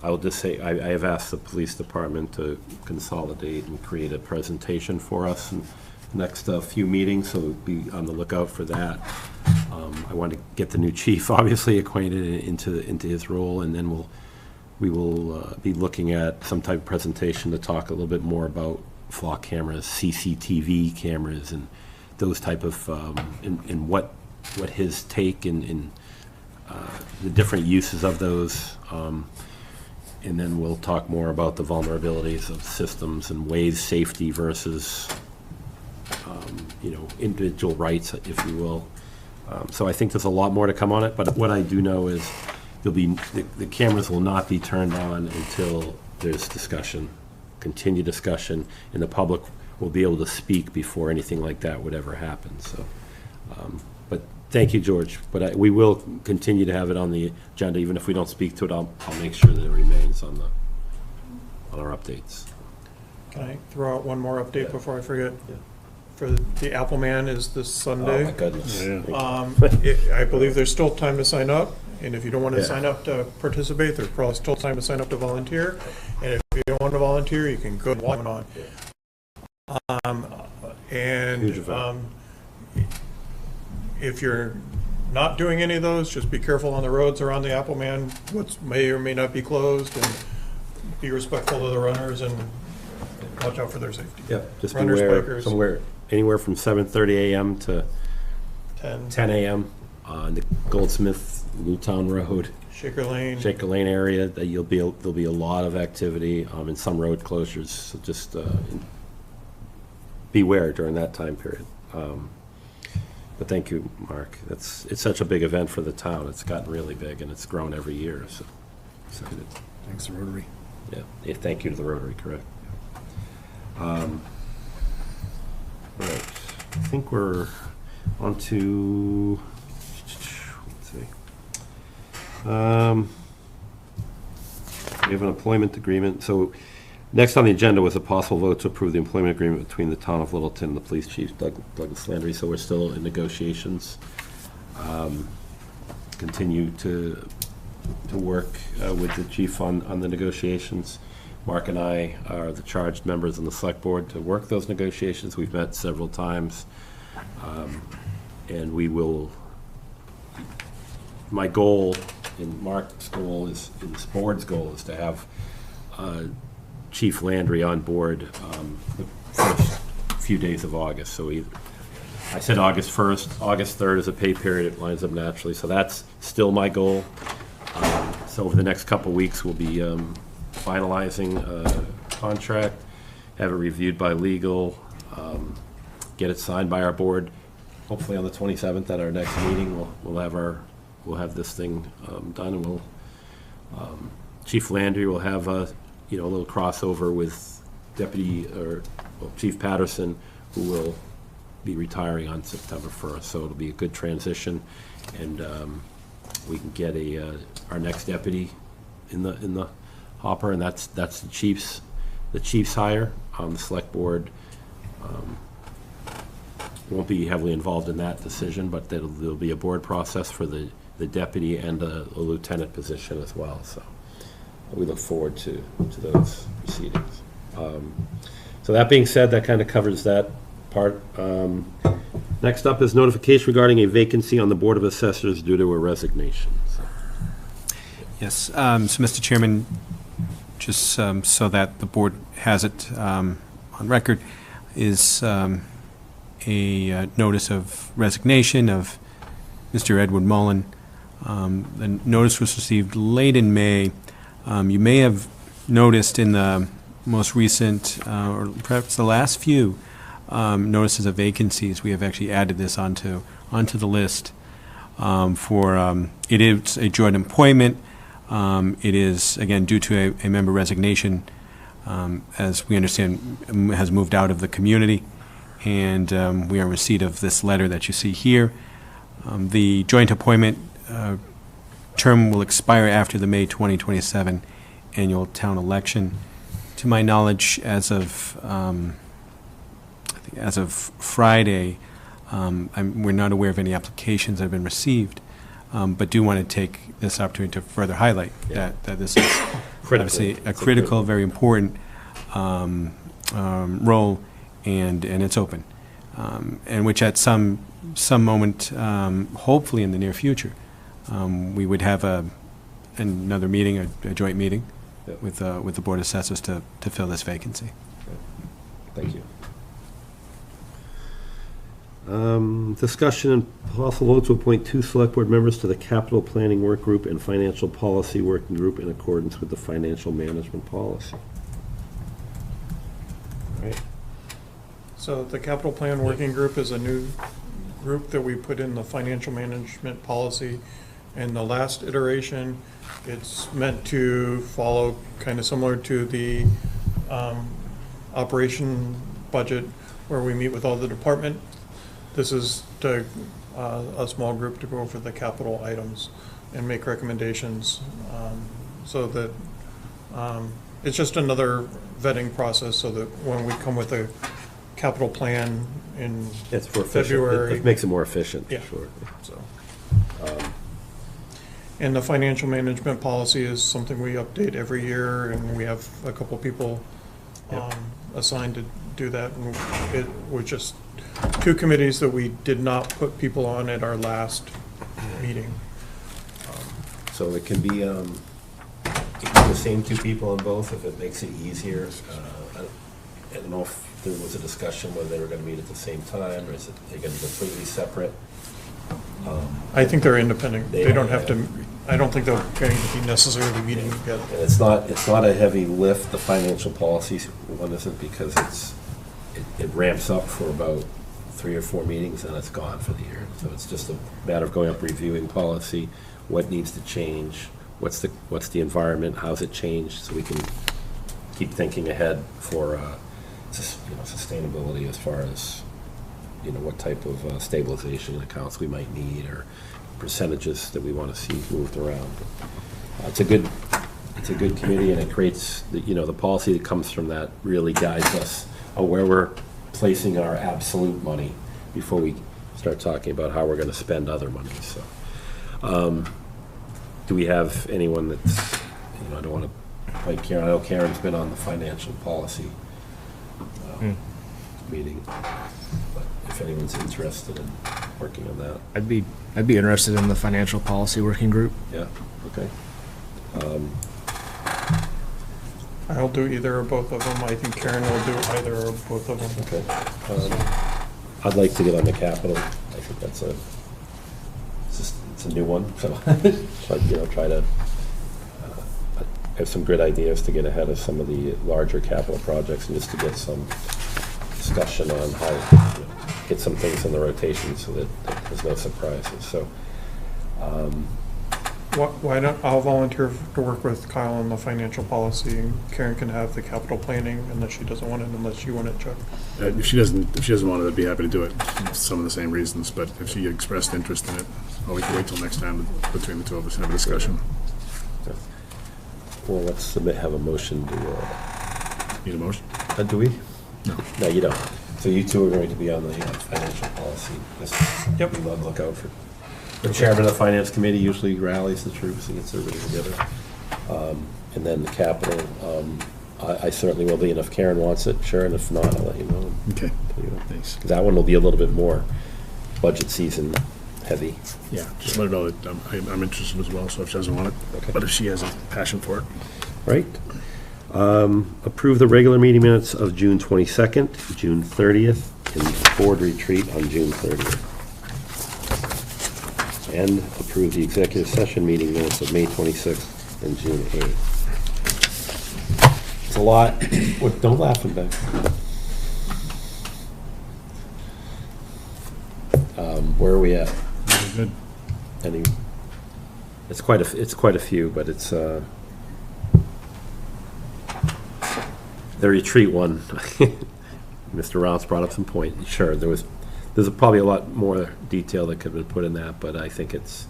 I will just say, I have asked the police department to consolidate and create a presentation for us in the next few meetings, so be on the lookout for that. I want to get the new chief obviously acquainted into his role, and then we will be looking at some type of presentation to talk a little bit more about flock cameras, CCTV cameras, and those type of, and what his take in the different uses of those. And then we'll talk more about the vulnerabilities of systems and wave safety versus, individual rights, if you will. So I think there's a lot more to come on it, but what I do know is the cameras will not be turned on until there's discussion, continued discussion, and the public will be able to speak before anything like that would ever happen. So, but thank you, George. But we will continue to have it on the agenda, even if we don't speak to it. I'll make sure that it remains on our updates. Can I throw out one more update before I forget? Yeah. For the Appleman is this Sunday. Oh, my goodness. Yeah. I believe there's still time to sign up, and if you don't want to sign up to participate, there's probably still time to sign up to volunteer. And if you don't want to volunteer, you can go on. If you're not doing any of those, just be careful on the roads around the Appleman, what may or may not be closed, and be respectful of the runners and watch out for their safety. Yeah, just runners, beware, bikers. Anywhere from 7:30 a.m. to 10 a.m. on the Goldsmith Newtown Road, Shaker Lane area. That there'll be a lot of activity and some road closures. So just beware during that time period. But thank you, Mark. It's such a big event for the town. It's gotten really big and it's grown every year. So excited. Thanks to Rotary. Yeah. Thank you to the Rotary. Correct. Right. I think we're on to, let's see. We have an employment agreement. So next on the agenda was a possible vote to approve the employment agreement between the town of Littleton and the police chief, Douglas Landry. So we're still in negotiations. Continue to work with the chief on the negotiations. Mark and I are the charged members on the select board to work those negotiations. We've met several times. And we will, my goal and Mark's goal is, and this board's goal is to have Chief Landry on board the first few days of August. So I said August 1st, August 3rd is a pay period. It lines up naturally. So that's still my goal. So over the next couple of weeks, we'll be finalizing a contract, have it reviewed by legal, get it signed by our board. Hopefully on the 27th at our next meeting, we'll have this thing done, and we'll Chief Landry will have a little crossover with Chief Patterson, who will be retiring on September 1st. So it'll be a good transition, and we can get our next deputy in the hopper, and that's the chief's hire. The select board won't be heavily involved in that decision, but there'll be a board process for the deputy and a lieutenant position as well. So we look forward to those proceedings. So that being said, that kind of covers that part. Next up is notification regarding a vacancy on the Board of Assessors due to a resignation. So. Yes, so Mr. Chairman, just so that the board has it on record, is a notice of resignation of Mr. Edward Mullen. The notice was received late in May. You may have noticed in the most recent, or perhaps the last few notices of vacancies, we have actually added this onto the list it is a joint appointment. It is, again, due to a member resignation, as we understand, has moved out of the community, and we are in receipt of this letter that you see here. The joint appointment term will expire after the May 2027 annual town election. To my knowledge, as of Friday, we're not aware of any applications that have been received, but do want to take this opportunity to further highlight that this is obviously a critical, very important role, and it's open, and which at some moment, hopefully in the near future, we would have another meeting, a joint meeting with the Board of Assessors to fill this vacancy. Thank you. Discussion and possible vote to appoint 2 select board members to the capital planning work group and financial policy working group in accordance with the financial management policy. All right. So the capital plan working group is a new group that we put in the financial management policy. In the last iteration, it's meant to follow kind of similar to the operation budget where we meet with all the department. This is to, a small group to go over the capital items and make recommendations, so that it's just another vetting process, so that when we come with a capital plan in February. It makes it more efficient, yeah, for sure. So, and the financial management policy is something we update every year, and we have a couple people assigned to do that. And it was just 2 committees that we did not put people on at our last meeting. So it can be the same 2 people on both if it makes it easier. I don't know if there was a discussion whether they were going to meet at the same time, or is it they're going to be completely separate? I think they're independent. They don't have to. I don't think they're going to be necessarily meeting together. And it's not a heavy lift. The financial policy one isn't, because it ramps up for about 3 or 4 meetings and it's gone for the year. So it's just a matter of going up, reviewing policy, what needs to change, what's the environment, how's it changed, so we can keep thinking ahead for sustainability as far as what type of stabilization accounts we might need, or percentages that we want to see moved around. It's a good committee, and it creates the policy that comes from that really guides us on where we're placing our absolute money before we start talking about how we're going to spend other money. So, do we have anyone that's, I don't want to fight Karen. I know Karen's been on the financial policy meeting, but if anyone's interested in working on that. I'd be interested in the financial policy working group. Yeah, okay. I'll do either or both of them. I think Karen will do either or both of them. Okay. I'd like to get on the capital. I think that's it's a new one, so try to have some good ideas to get ahead of some of the larger capital projects, and just to get some discussion on how get some things in the rotation so that there's no surprises. So. Why not? I'll volunteer to work with Kyle on the financial policy, and Karen can have the capital planning unless she doesn't want it, unless you want it, Chuck. If she doesn't want it, I'd be happy to do it. Some of the same reasons, but if she expressed interest in it, we can wait till next time between the 2 of us and have a discussion. Okay. Well, let's have a motion to. Need a motion? Do we? No, you don't. So you 2 are going to be on the financial policy. Yep. We look out for. The chairman of the finance committee usually rallies the troops and gets everybody together. And then the capital, I certainly will be, and if Karen wants it, sure, and if not, I'll let you know. Okay. Thanks. That one will be a little bit more budget season heavy. Yeah, just let her know that I'm interested as well, so if she doesn't want it, okay. But if she has a passion for it. Right. Approve the regular meeting minutes of June 22nd, June 30th, and board retreat on June 30th. And approve the executive session meeting minutes of May 26th and June 8th. It's a a lot. What, don't laugh at that. Where are we at? Good. Any, it's quite a few, but it's, the retreat one. Mr. Rounce brought up some point. Sure, there's probably a lot more detail that could have been put in that, but I think it's,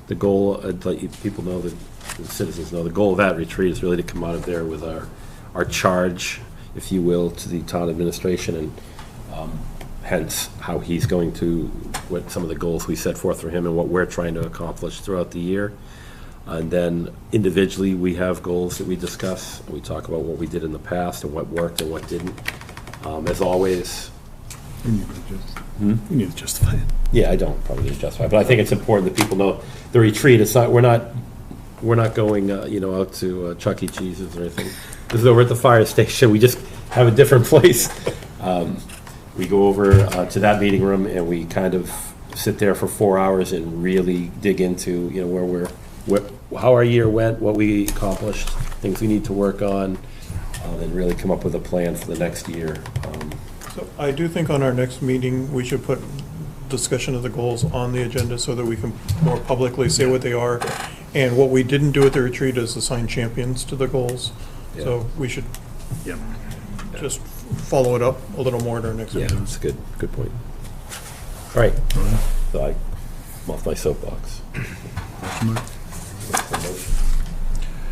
the goal, I'd let people know, that the citizens know, the goal of that retreat is really to come out of there with our charge, if you will, to the town administration, and hence how he's going to, what some of the goals we set forth for him and what we're trying to accomplish throughout the year. And then individually, we have goals that we discuss. We talk about what we did in the past and what worked and what didn't. As always. You need to justify it. Yeah, I don't probably need to justify it, but I think it's important that people know the retreat, it's not, we're not going, out to Chuck E. Cheese's or anything. This is over at the fire station. We just have a different place. We go over to that meeting room and we kind of sit there for 4 hours and really dig into, how our year went, what we accomplished, things we need to work on, and really come up with a plan for the next year. So I do think on our next meeting, we should put discussion of the goals on the agenda so that we can more publicly say what they are. And what we didn't do at the retreat is assign champions to the goals. So we should just follow it up a little more at our next meeting. Yeah, that's a good point. All right, so I'm off my soapbox.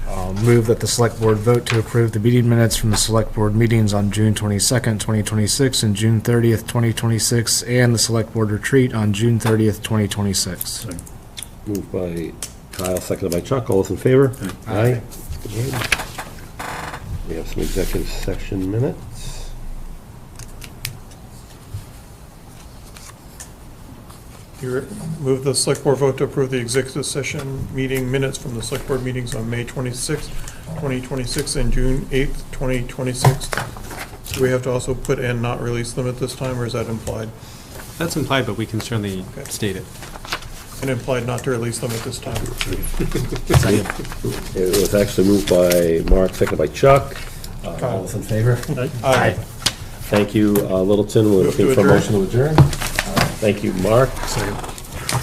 I'll move that the select board vote to approve the meeting minutes from the select board meetings on June 22nd, 2026 and June 30th, 2026, and the select board retreat on June 30th, 2026. Moved by Kyle, seconded by Chuck. All those in favor? Aye. We have some executive section minutes. Move the select board vote to approve the executive session meeting minutes from the select board meetings on May 26th, 2026 and June 8th, 2026. Do we have to also put and not release them at this time, or is that implied? That's implied, but we can certainly state it. And implied not to release them at this time. It was actually moved by Mark, seconded by Chuck. All those in favor? Aye. Thank you, Littleton. We're looking for a motion to adjourn. Thank you, Mark.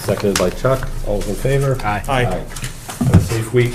Seconded by Chuck. All those in favor? Aye. Aye. Have a safe week.